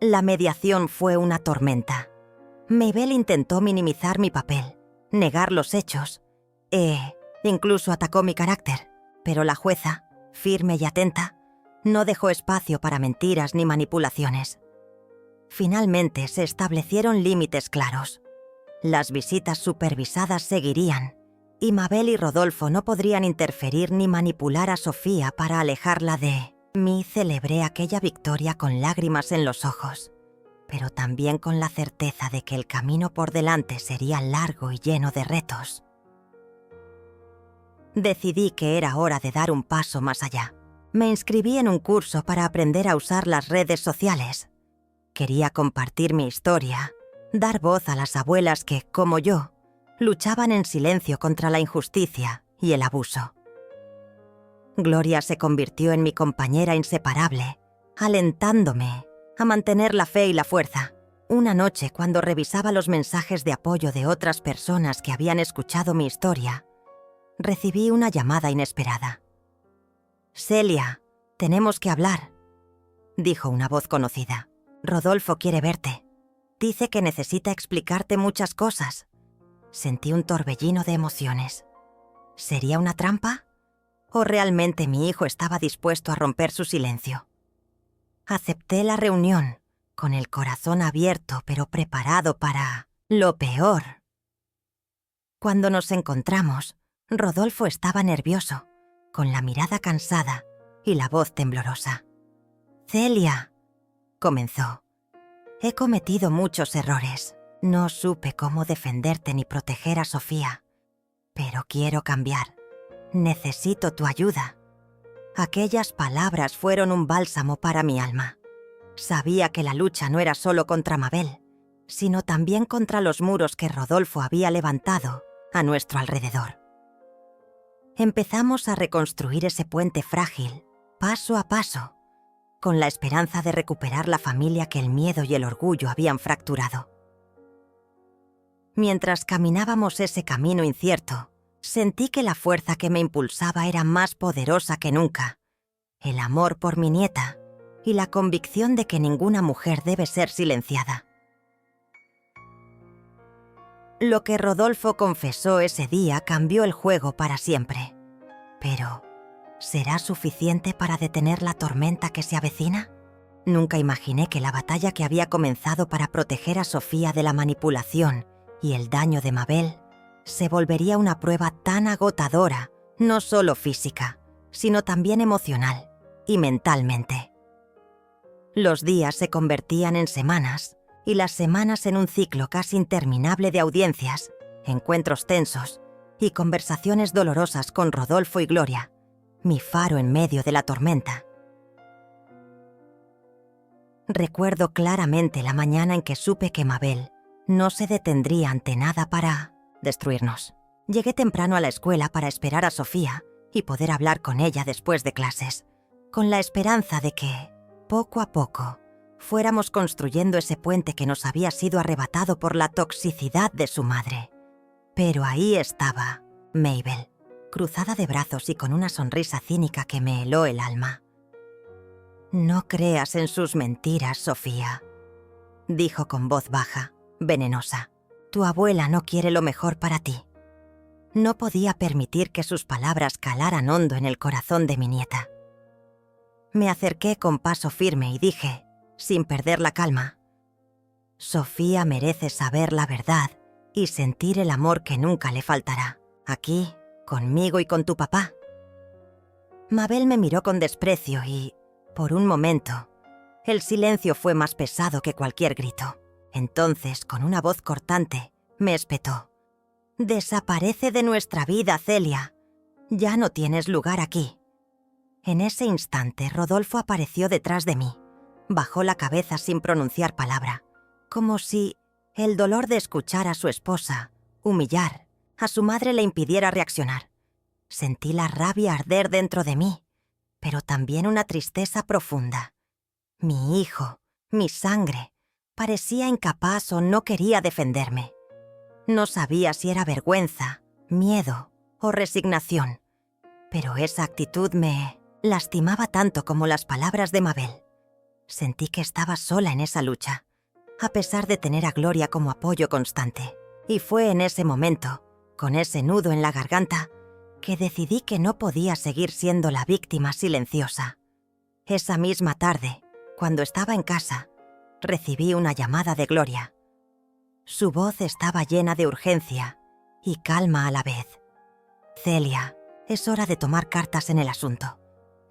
La mediación fue una tormenta. Mabel intentó minimizar mi papel, negar los hechos, incluso atacó mi carácter, pero la jueza, firme y atenta, no dejó espacio para mentiras ni manipulaciones. Finalmente se establecieron límites claros. Las visitas supervisadas seguirían, y Mabel y Rodolfo no podrían interferir ni manipular a Sofía para alejarla de mí. Celebré aquella victoria con lágrimas en los ojos, pero también con la certeza de que el camino por delante sería largo y lleno de retos. Decidí que era hora de dar un paso más allá. Me inscribí en un curso para aprender a usar las redes sociales. Quería compartir mi historia dar voz a las abuelas que, como yo, luchaban en silencio contra la injusticia y el abuso. Gloria se convirtió en mi compañera inseparable, alentándome a mantener la fe y la fuerza. Una noche, cuando revisaba los mensajes de apoyo de otras personas que habían escuchado mi historia, recibí una llamada inesperada. «Celia, tenemos que hablar», dijo una voz conocida. «Rodolfo quiere verte. Dice que necesita explicarte muchas cosas». Sentí un torbellino de emociones. ¿Sería una trampa? ¿O realmente mi hijo estaba dispuesto a romper su silencio? Acepté la reunión, con el corazón abierto pero preparado para lo peor. Cuando nos encontramos, Rodolfo estaba nervioso, con la mirada cansada y la voz temblorosa. «Celia», comenzó, «he cometido muchos errores. No supe cómo defenderte ni proteger a Sofía, pero quiero cambiar. Necesito tu ayuda». Aquellas palabras fueron un bálsamo para mi alma. Sabía que la lucha no era solo contra Mabel, sino también contra los muros que Rodolfo había levantado a nuestro alrededor. Empezamos a reconstruir ese puente frágil, paso a paso, con la esperanza de recuperar la familia que el miedo y el orgullo habían fracturado. Mientras caminábamos ese camino incierto, sentí que la fuerza que me impulsaba era más poderosa que nunca. El amor por mi nieta y la convicción de que ninguna mujer debe ser silenciada. Lo que Rodolfo confesó ese día cambió el juego para siempre. Pero, ¿será suficiente para detener la tormenta que se avecina? Nunca imaginé que la batalla que había comenzado para proteger a Sofía de la manipulación y el daño de Mabel se volvería una prueba tan agotadora, no solo física, sino también emocional y mentalmente. Los días se convertían en semanas y las semanas en un ciclo casi interminable de audiencias, encuentros tensos y conversaciones dolorosas con Rodolfo y Gloria, mi faro en medio de la tormenta. Recuerdo claramente la mañana en que supe que Mabel no se detendría ante nada para destruirnos. Llegué temprano a la escuela para esperar a Sofía y poder hablar con ella después de clases, con la esperanza de que, poco a poco, fuéramos construyendo ese puente que nos había sido arrebatado por la toxicidad de su madre. Pero ahí estaba Mabel, cruzada de brazos y con una sonrisa cínica que me heló el alma. «No creas en sus mentiras, Sofía», dijo con voz baja, venenosa. «Tu abuela no quiere lo mejor para ti». No podía permitir que sus palabras calaran hondo en el corazón de mi nieta. Me acerqué con paso firme y dije, sin perder la calma, «Sofía merece saber la verdad y sentir el amor que nunca le faltará, aquí, conmigo y con tu papá». Mabel me miró con desprecio y, por un momento, el silencio fue más pesado que cualquier grito. Entonces, con una voz cortante, me espetó. «Desaparece de nuestra vida, Celia. Ya no tienes lugar aquí». En ese instante, Rodolfo apareció detrás de mí. Bajó la cabeza sin pronunciar palabra, como si el dolor de escuchar a su esposa humillar a su madre le impidiera reaccionar. Sentí la rabia arder dentro de mí, pero también una tristeza profunda. Mi hijo, mi sangre, parecía incapaz o no quería defenderme. No sabía si era vergüenza, miedo o resignación, pero esa actitud me lastimaba tanto como las palabras de Mabel. Sentí que estaba sola en esa lucha, a pesar de tener a Gloria como apoyo constante. Y fue en ese momento, con ese nudo en la garganta, que decidí que no podía seguir siendo la víctima silenciosa. Esa misma tarde, cuando estaba en casa, recibí una llamada de Gloria. Su voz estaba llena de urgencia y calma a la vez. «Celia, es hora de tomar cartas en el asunto.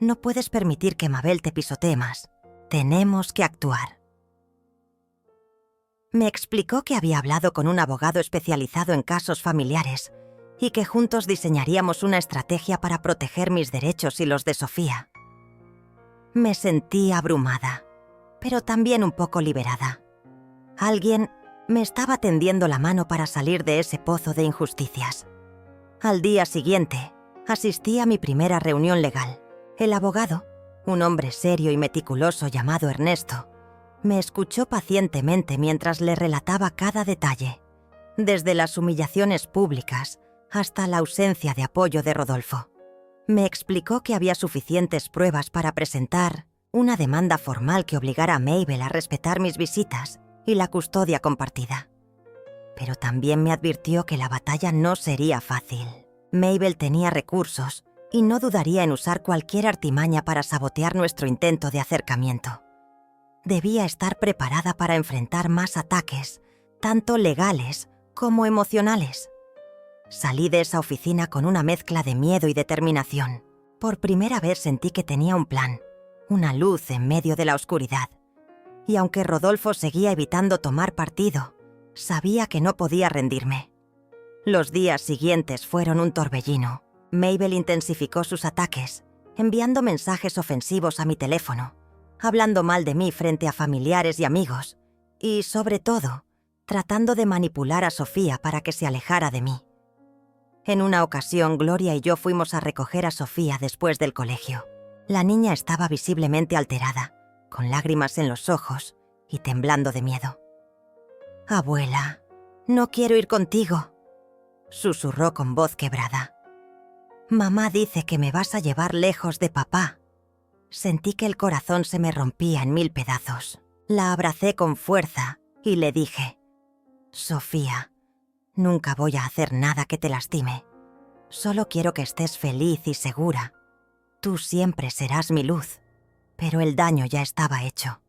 No puedes permitir que Mabel te pisotee más. Tenemos que actuar». Me explicó que había hablado con un abogado especializado en casos familiares y que juntos diseñaríamos una estrategia para proteger mis derechos y los de Sofía. Me sentí abrumada, pero también un poco liberada. Alguien Me estaba tendiendo la mano para salir de ese pozo de injusticias. Al día siguiente, asistí a mi primera reunión legal. El abogado, un hombre serio y meticuloso llamado Ernesto, me escuchó pacientemente mientras le relataba cada detalle, desde las humillaciones públicas hasta la ausencia de apoyo de Rodolfo. Me explicó que había suficientes pruebas para presentar una demanda formal que obligara a Mabel a respetar mis visitas y la custodia compartida. Pero también me advirtió que la batalla no sería fácil. Mabel tenía recursos y no dudaría en usar cualquier artimaña para sabotear nuestro intento de acercamiento. Debía estar preparada para enfrentar más ataques, tanto legales como emocionales. Salí de esa oficina con una mezcla de miedo y determinación. Por primera vez sentí que tenía un plan, una luz en medio de la oscuridad. Y aunque Rodolfo seguía evitando tomar partido, sabía que no podía rendirme. Los días siguientes fueron un torbellino. Mabel intensificó sus ataques, enviando mensajes ofensivos a mi teléfono, hablando mal de mí frente a familiares y amigos, y, sobre todo, tratando de manipular a Sofía para que se alejara de mí. En una ocasión, Gloria y yo fuimos a recoger a Sofía después del colegio. La niña estaba visiblemente alterada, con lágrimas en los ojos y temblando de miedo. «Abuela, no quiero ir contigo», susurró con voz quebrada. «Mamá dice que me vas a llevar lejos de papá». Sentí que el corazón se me rompía en 1000 pedazos. La abracé con fuerza y le dije: «Sofía, nunca voy a hacer nada que te lastime. Solo quiero que estés feliz y segura. Tú siempre serás mi luz». Pero el daño ya estaba hecho.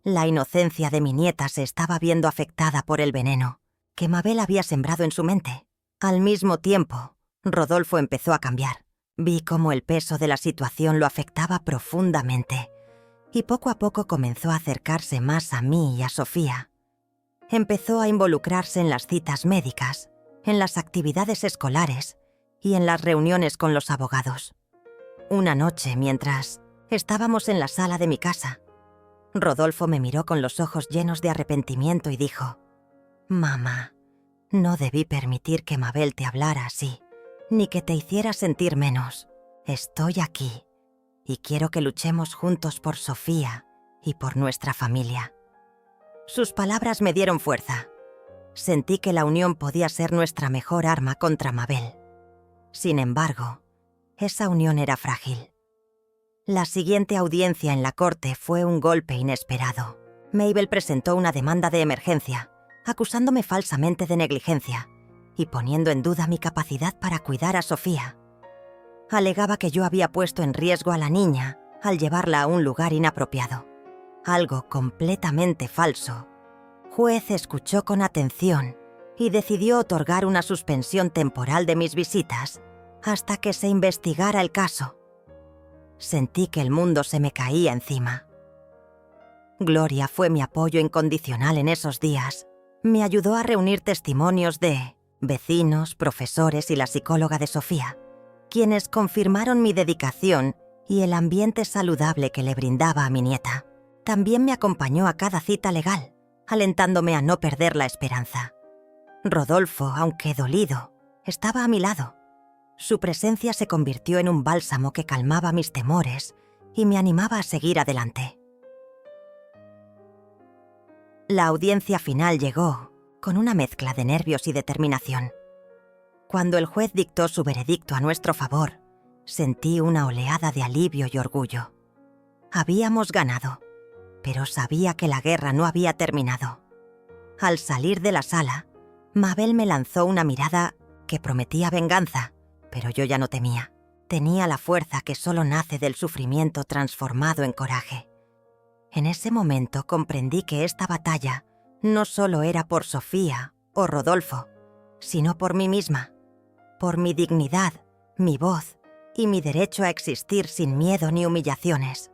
La inocencia de mi nieta se estaba viendo afectada por el veneno que Mabel había sembrado en su mente. Al mismo tiempo, Rodolfo empezó a cambiar. Vi cómo el peso de la situación lo afectaba profundamente y poco a poco comenzó a acercarse más a mí y a Sofía. Empezó a involucrarse en las citas médicas, en las actividades escolares y en las reuniones con los abogados. Una noche, mientras estábamos en la sala de mi casa, Rodolfo me miró con los ojos llenos de arrepentimiento y dijo: «Mamá, no debí permitir que Mabel te hablara así, ni que te hiciera sentir menos. Estoy aquí y quiero que luchemos juntos por Sofía y por nuestra familia». Sus palabras me dieron fuerza. Sentí que la unión podía ser nuestra mejor arma contra Mabel. Sin embargo, esa unión era frágil. La siguiente audiencia en la corte fue un golpe inesperado. Mabel presentó una demanda de emergencia, acusándome falsamente de negligencia y poniendo en duda mi capacidad para cuidar a Sofía. Alegaba que yo había puesto en riesgo a la niña al llevarla a un lugar inapropiado. Algo completamente falso. El juez escuchó con atención y decidió otorgar una suspensión temporal de mis visitas hasta que se investigara el caso. Sentí que el mundo se me caía encima. Gloria fue mi apoyo incondicional en esos días. Me ayudó a reunir testimonios de vecinos, profesores y la psicóloga de Sofía, quienes confirmaron mi dedicación y el ambiente saludable que le brindaba a mi nieta. También me acompañó a cada cita legal, alentándome a no perder la esperanza. Rodolfo, aunque dolido, estaba a mi lado. Su presencia se convirtió en un bálsamo que calmaba mis temores y me animaba a seguir adelante. La audiencia final llegó con una mezcla de nervios y determinación. Cuando el juez dictó su veredicto a nuestro favor, sentí una oleada de alivio y orgullo. Habíamos ganado, pero sabía que la guerra no había terminado. Al salir de la sala, Mabel me lanzó una mirada que prometía venganza, pero yo ya no temía. Tenía la fuerza que solo nace del sufrimiento transformado en coraje. En ese momento comprendí que esta batalla no solo era por Sofía o Rodolfo, sino por mí misma, por mi dignidad, mi voz y mi derecho a existir sin miedo ni humillaciones.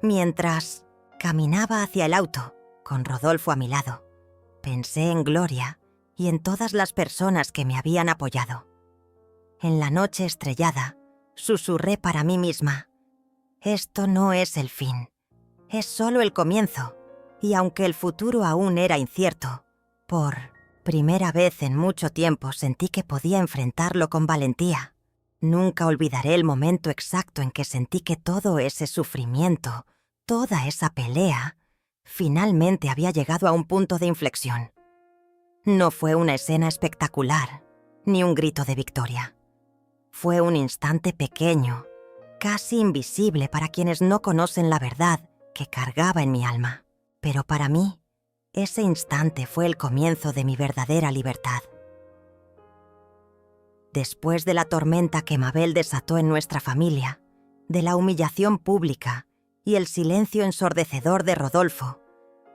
Mientras caminaba hacia el auto, con Rodolfo a mi lado, pensé en Gloria y en todas las personas que me habían apoyado. En la noche estrellada, susurré para mí misma: «Esto no es el fin, es solo el comienzo. y aunque el futuro aún era incierto, por primera vez en mucho tiempo sentí que podía enfrentarlo con valentía. Nunca olvidaré el momento exacto en que sentí que todo ese sufrimiento, toda esa pelea, finalmente había llegado a un punto de inflexión. No fue una escena espectacular, ni un grito de victoria. Fue un instante pequeño, casi invisible para quienes no conocen la verdad que cargaba en mi alma. Pero para mí, ese instante fue el comienzo de mi verdadera libertad. Después de la tormenta que Mabel desató en nuestra familia, de la humillación pública y el silencio ensordecedor de Rodolfo,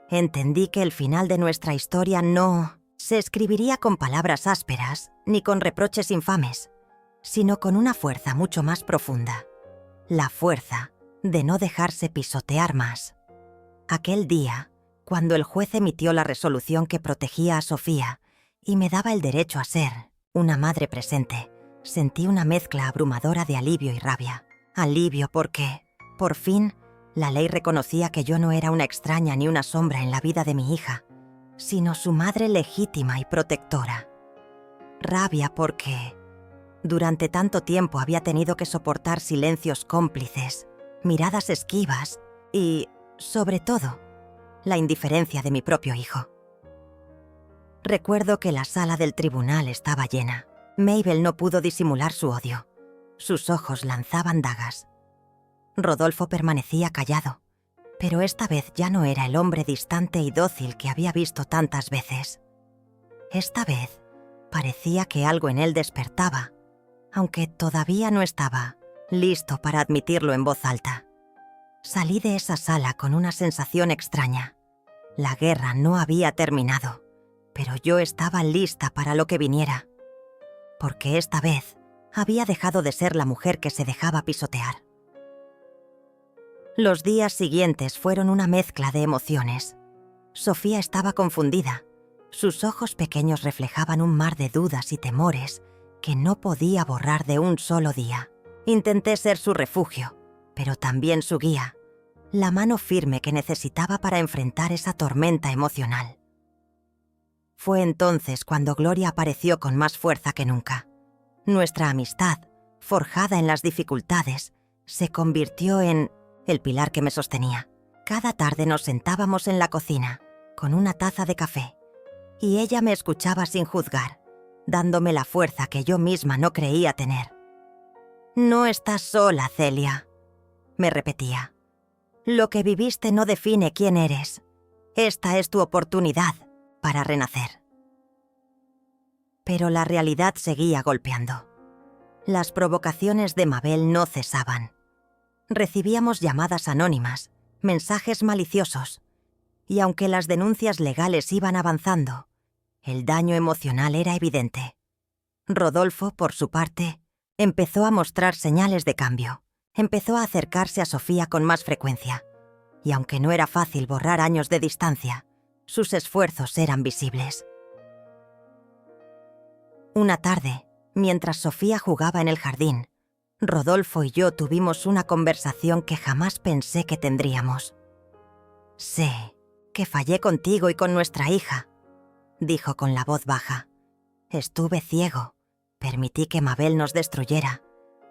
entendí que el final de nuestra historia no se escribiría con palabras ásperas ni con reproches infames, sino con una fuerza mucho más profunda, la fuerza de no dejarse pisotear más. Aquel día, cuando el juez emitió la resolución que protegía a Sofía y me daba el derecho a ser una madre presente, sentí una mezcla abrumadora de alivio y rabia. Alivio porque, por fin, la ley reconocía que yo no era una extraña ni una sombra en la vida de mi hija, sino su madre legítima y protectora. Rabia porque, durante tanto tiempo había tenido que soportar silencios cómplices, miradas esquivas y, sobre todo, la indiferencia de mi propio hijo. Recuerdo que la sala del tribunal estaba llena. Mabel no pudo disimular su odio. Sus ojos lanzaban dagas. Rodolfo permanecía callado, pero esta vez ya no era el hombre distante y dócil que había visto tantas veces. Esta vez parecía que algo en él despertaba, aunque todavía no estaba listo para admitirlo en voz alta. Salí de esa sala con una sensación extraña. La guerra no había terminado, pero yo estaba lista para lo que viniera, porque esta vez había dejado de ser la mujer que se dejaba pisotear. Los días siguientes fueron una mezcla de emociones. Sofía estaba confundida. Sus ojos pequeños reflejaban un mar de dudas y temores que no podía borrar de un solo día. Intenté ser su refugio, pero también su guía, la mano firme que necesitaba para enfrentar esa tormenta emocional. Fue entonces cuando Gloria apareció con más fuerza que nunca. Nuestra amistad, forjada en las dificultades, se convirtió en el pilar que me sostenía. Cada tarde nos sentábamos en la cocina, con una taza de café, y ella me escuchaba sin juzgar, dándome la fuerza que yo misma no creía tener. «No estás sola, Celia», me repetía. «Lo que viviste no define quién eres. Esta es tu oportunidad para renacer». Pero la realidad seguía golpeando. Las provocaciones de Mabel no cesaban. Recibíamos llamadas anónimas, mensajes maliciosos, y aunque las denuncias legales iban avanzando, el daño emocional era evidente. Rodolfo, por su parte, empezó a mostrar señales de cambio. Empezó a acercarse a Sofía con más frecuencia, y aunque no era fácil borrar años de distancia, sus esfuerzos eran visibles. Una tarde, mientras Sofía jugaba en el jardín, Rodolfo y yo tuvimos una conversación que jamás pensé que tendríamos. «Sé que fallé contigo y con nuestra hija», dijo con la voz baja. «Estuve ciego, permití que Mabel nos destruyera,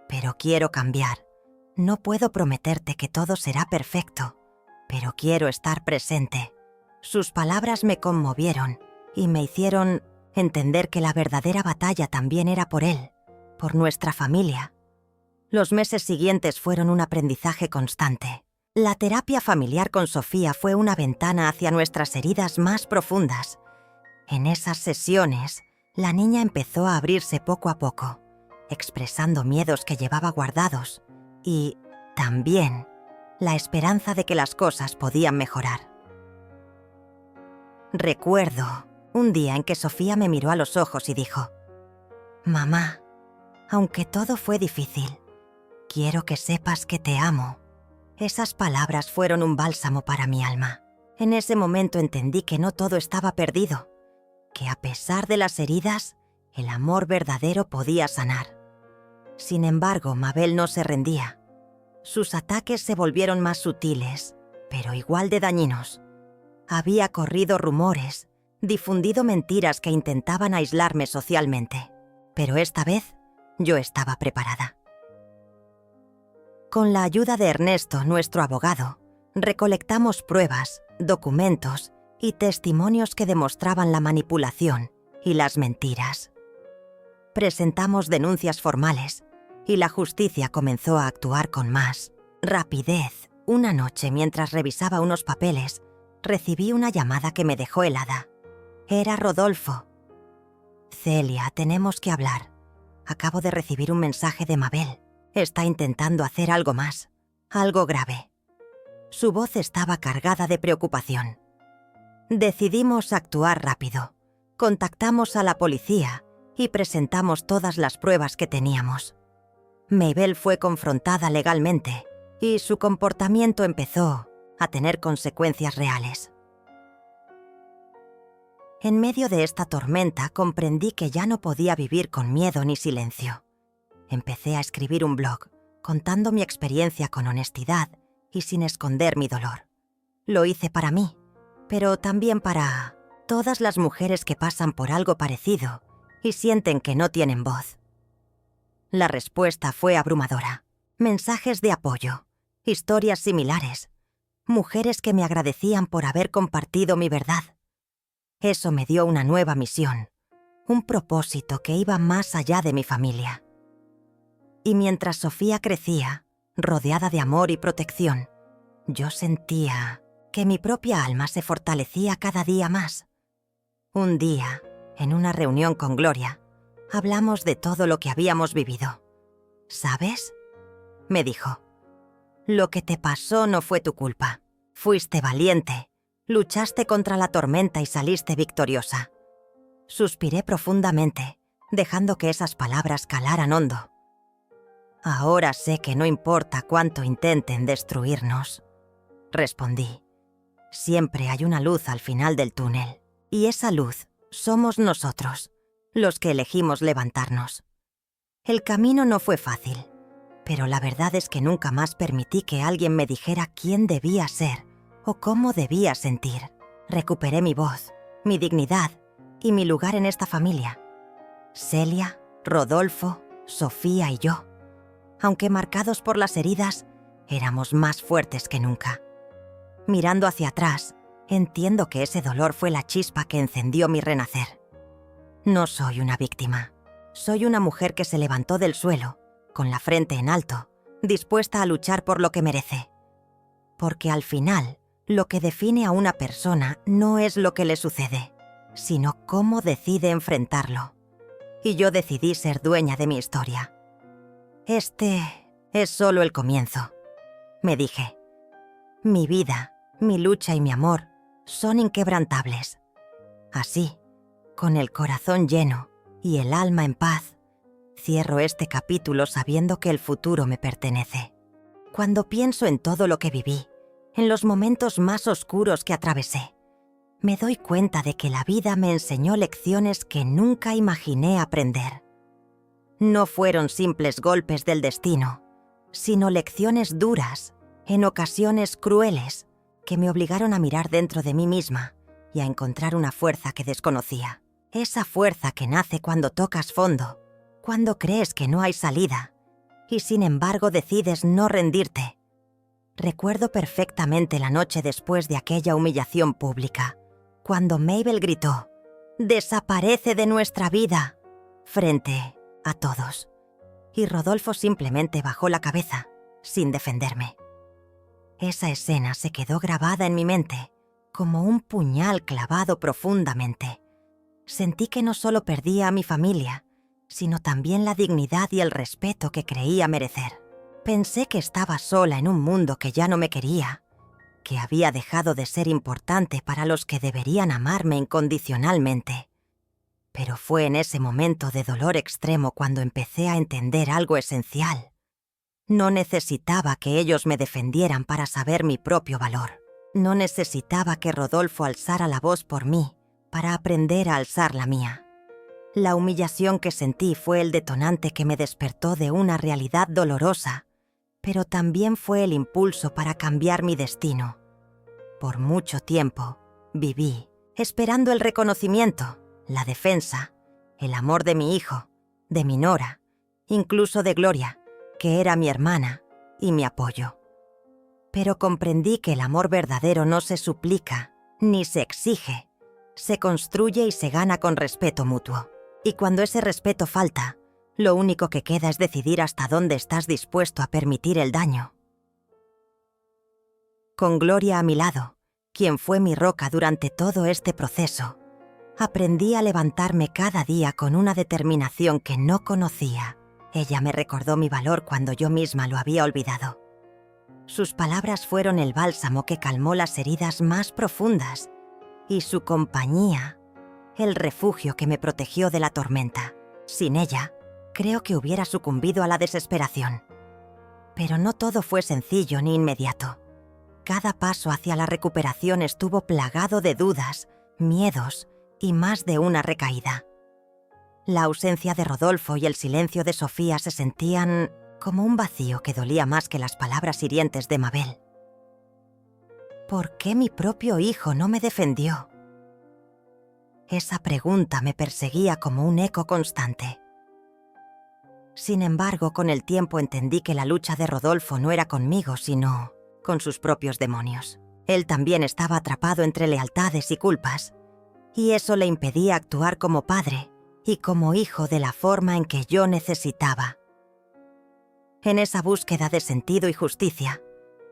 pero quiero cambiar. No puedo prometerte que todo será perfecto, pero quiero estar presente». Sus palabras me conmovieron y me hicieron entender que la verdadera batalla también era por él, por nuestra familia. Los meses siguientes fueron un aprendizaje constante. La terapia familiar con Sofía fue una ventana hacia nuestras heridas más profundas. En esas sesiones, la niña empezó a abrirse poco a poco, expresando miedos que llevaba guardados y, también, la esperanza de que las cosas podían mejorar. Recuerdo un día en que Sofía me miró a los ojos y dijo: «Mamá, aunque todo fue difícil, quiero que sepas que te amo». Esas palabras fueron un bálsamo para mi alma. En ese momento entendí que no todo estaba perdido, que a pesar de las heridas, el amor verdadero podía sanar. Sin embargo, Mabel no se rendía. Sus ataques se volvieron más sutiles, pero igual de dañinos. Había corrido rumores, difundido mentiras que intentaban aislarme socialmente, pero esta vez yo estaba preparada. Con la ayuda de Ernesto, nuestro abogado, recolectamos pruebas, documentos y testimonios que demostraban la manipulación y las mentiras. Presentamos denuncias formales y la justicia comenzó a actuar con más rapidez. Una noche, mientras revisaba unos papeles, recibí una llamada que me dejó helada. Era Rodolfo. «Celia, tenemos que hablar. Acabo de recibir un mensaje de Mabel. Está intentando hacer algo más, algo grave». Su voz estaba cargada de preocupación. Decidimos actuar rápido. Contactamos a la policía y presentamos todas las pruebas que teníamos. Mabel fue confrontada legalmente y su comportamiento empezó a tener consecuencias reales. En medio de esta tormenta comprendí que ya no podía vivir con miedo ni silencio. Empecé a escribir un blog, contando mi experiencia con honestidad y sin esconder mi dolor. Lo hice para mí, pero también para todas las mujeres que pasan por algo parecido y sienten que no tienen voz. La respuesta fue abrumadora. Mensajes de apoyo, historias similares, mujeres que me agradecían por haber compartido mi verdad. Eso me dio una nueva misión, un propósito que iba más allá de mi familia. Y mientras Sofía crecía, rodeada de amor y protección, yo sentía que mi propia alma se fortalecía cada día más. Un día, en una reunión con Gloria, hablamos de todo lo que habíamos vivido. «¿Sabes?», me dijo. «Lo que te pasó no fue tu culpa. Fuiste valiente, luchaste contra la tormenta y saliste victoriosa». Suspiré profundamente, dejando que esas palabras calaran hondo. «Ahora sé que no importa cuánto intenten destruirnos», respondí. «Siempre hay una luz al final del túnel, y esa luz somos nosotros, los que elegimos levantarnos». El camino no fue fácil, pero la verdad es que nunca más permití que alguien me dijera quién debía ser o cómo debía sentir. Recuperé mi voz, mi dignidad y mi lugar en esta familia. Celia, Rodolfo, Sofía y yo, aunque marcados por las heridas, éramos más fuertes que nunca. Mirando hacia atrás, entiendo que ese dolor fue la chispa que encendió mi renacer. No soy una víctima. Soy una mujer que se levantó del suelo, con la frente en alto, dispuesta a luchar por lo que merece. Porque al final, lo que define a una persona no es lo que le sucede, sino cómo decide enfrentarlo. Y yo decidí ser dueña de mi historia. Este es solo el comienzo, me dije. Mi vida, mi lucha y mi amor son inquebrantables. Así, con el corazón lleno y el alma en paz, cierro este capítulo sabiendo que el futuro me pertenece. Cuando pienso en todo lo que viví, en los momentos más oscuros que atravesé, me doy cuenta de que la vida me enseñó lecciones que nunca imaginé aprender. No fueron simples golpes del destino, sino lecciones duras, en ocasiones crueles, que me obligaron a mirar dentro de mí misma y a encontrar una fuerza que desconocía. Esa fuerza que nace cuando tocas fondo, cuando crees que no hay salida, y sin embargo decides no rendirte. Recuerdo perfectamente la noche después de aquella humillación pública, cuando Mabel gritó, «¡Desaparece de nuestra vida!», frente a todos. Y Rodolfo simplemente bajó la cabeza, sin defenderme. Esa escena se quedó grabada en mi mente, como un puñal clavado profundamente. Sentí que no solo perdía a mi familia, sino también la dignidad y el respeto que creía merecer. Pensé que estaba sola en un mundo que ya no me quería, que había dejado de ser importante para los que deberían amarme incondicionalmente. Pero fue en ese momento de dolor extremo cuando empecé a entender algo esencial. No necesitaba que ellos me defendieran para saber mi propio valor. No necesitaba que Rodolfo alzara la voz por mí para aprender a alzar la mía. La humillación que sentí fue el detonante que me despertó de una realidad dolorosa, pero también fue el impulso para cambiar mi destino. Por mucho tiempo, Viví, esperando el reconocimiento, la defensa, el amor de mi hijo, de mi nora, incluso de Gloria, que era mi hermana y mi apoyo. Pero comprendí que el amor verdadero no se suplica, ni se exige, se construye y se gana con respeto mutuo. Y cuando ese respeto falta, lo único que queda es decidir hasta dónde estás dispuesto a permitir el daño. Con Gloria a mi lado, quien fue mi roca durante todo este proceso, aprendí a levantarme cada día con una determinación que no conocía. Ella me recordó mi valor cuando yo misma lo había olvidado. Sus palabras fueron el bálsamo que calmó las heridas más profundas y su compañía, el refugio que me protegió de la tormenta. Sin ella, creo que hubiera sucumbido a la desesperación. Pero no todo fue sencillo ni inmediato. Cada paso hacia la recuperación estuvo plagado de dudas, miedos y más de una recaída. La ausencia de Rodolfo y el silencio de Sofía se sentían como un vacío que dolía más que las palabras hirientes de Mabel. ¿Por qué mi propio hijo no me defendió? Esa pregunta me perseguía como un eco constante. Sin embargo, con el tiempo entendí que la lucha de Rodolfo no era conmigo, sino con sus propios demonios. Él también estaba atrapado entre lealtades y culpas, y eso le impedía actuar como padre y como hijo de la forma en que yo necesitaba. En esa búsqueda de sentido y justicia,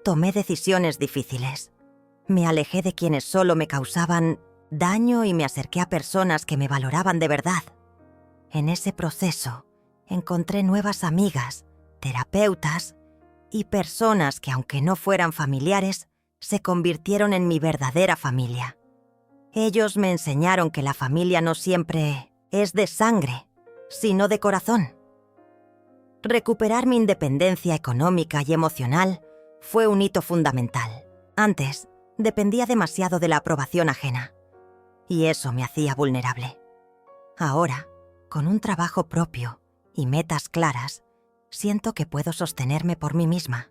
tomé decisiones difíciles. Me alejé de quienes solo me causaban daño y me acerqué a personas que me valoraban de verdad. En ese proceso, encontré nuevas amigas, terapeutas y personas que, aunque no fueran familiares, se convirtieron en mi verdadera familia. Ellos me enseñaron que la familia no siempre es de sangre, sino de corazón. Recuperar mi independencia económica y emocional fue un hito fundamental. Antes, dependía demasiado de la aprobación ajena, y eso me hacía vulnerable. Ahora, con un trabajo propio y metas claras, siento que puedo sostenerme por mí misma.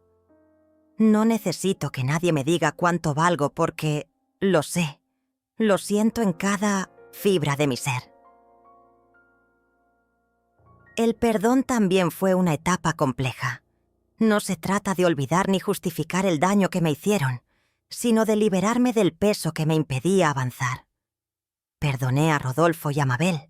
No necesito que nadie me diga cuánto valgo porque lo sé, lo siento en cada fibra de mi ser. El perdón también fue una etapa compleja. No se trata de olvidar ni justificar el daño que me hicieron, sino de liberarme del peso que me impedía avanzar. Perdoné a Rodolfo y a Mabel,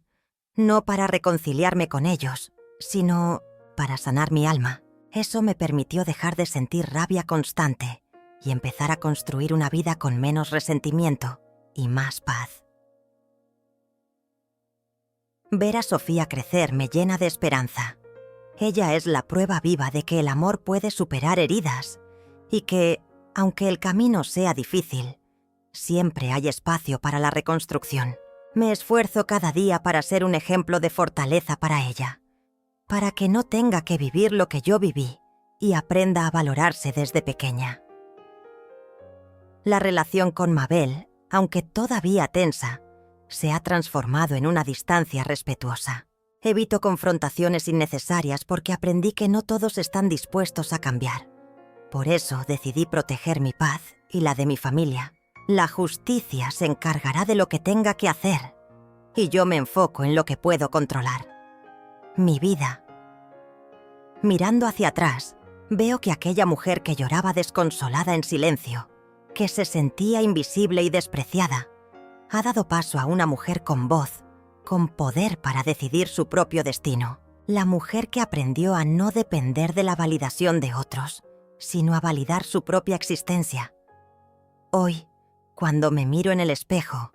no para reconciliarme con ellos, sino para sanar mi alma. Eso me permitió dejar de sentir rabia constante y empezar a construir una vida con menos resentimiento y más paz. Ver a Sofía crecer me llena de esperanza. Ella es la prueba viva de que el amor puede superar heridas y que, aunque el camino sea difícil, siempre hay espacio para la reconstrucción. Me esfuerzo cada día para ser un ejemplo de fortaleza para ella, para que no tenga que vivir lo que yo viví y aprenda a valorarse desde pequeña. La relación con Mabel, aunque todavía tensa, se ha transformado en una distancia respetuosa. Evito confrontaciones innecesarias porque aprendí que no todos están dispuestos a cambiar. Por eso decidí proteger mi paz y la de mi familia. La justicia se encargará de lo que tenga que hacer y yo me enfoco en lo que puedo controlar. Mi vida. Mirando hacia atrás, veo que aquella mujer que lloraba desconsolada en silencio, que se sentía invisible y despreciada, ha dado paso a una mujer con voz, con poder para decidir su propio destino. La mujer que aprendió a no depender de la validación de otros, sino a validar su propia existencia. Hoy, cuando me miro en el espejo,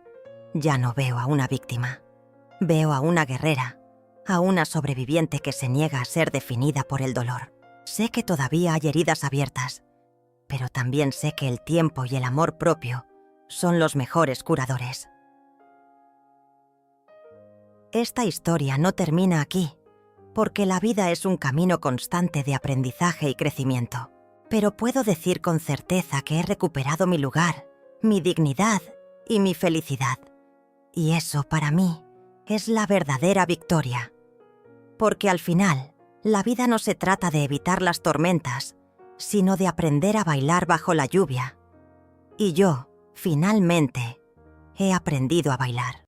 ya no veo a una víctima. Veo a una guerrera, a una sobreviviente que se niega a ser definida por el dolor. Sé que todavía hay heridas abiertas, pero también sé que el tiempo y el amor propio son los mejores curadores. Esta historia no termina aquí, porque la vida es un camino constante de aprendizaje y crecimiento. Pero puedo decir con certeza que he recuperado mi lugar, mi dignidad y mi felicidad. Y eso, para mí, es la verdadera victoria. Porque al final, la vida no se trata de evitar las tormentas, sino de aprender a bailar bajo la lluvia. Y yo, finalmente, He aprendido a bailar.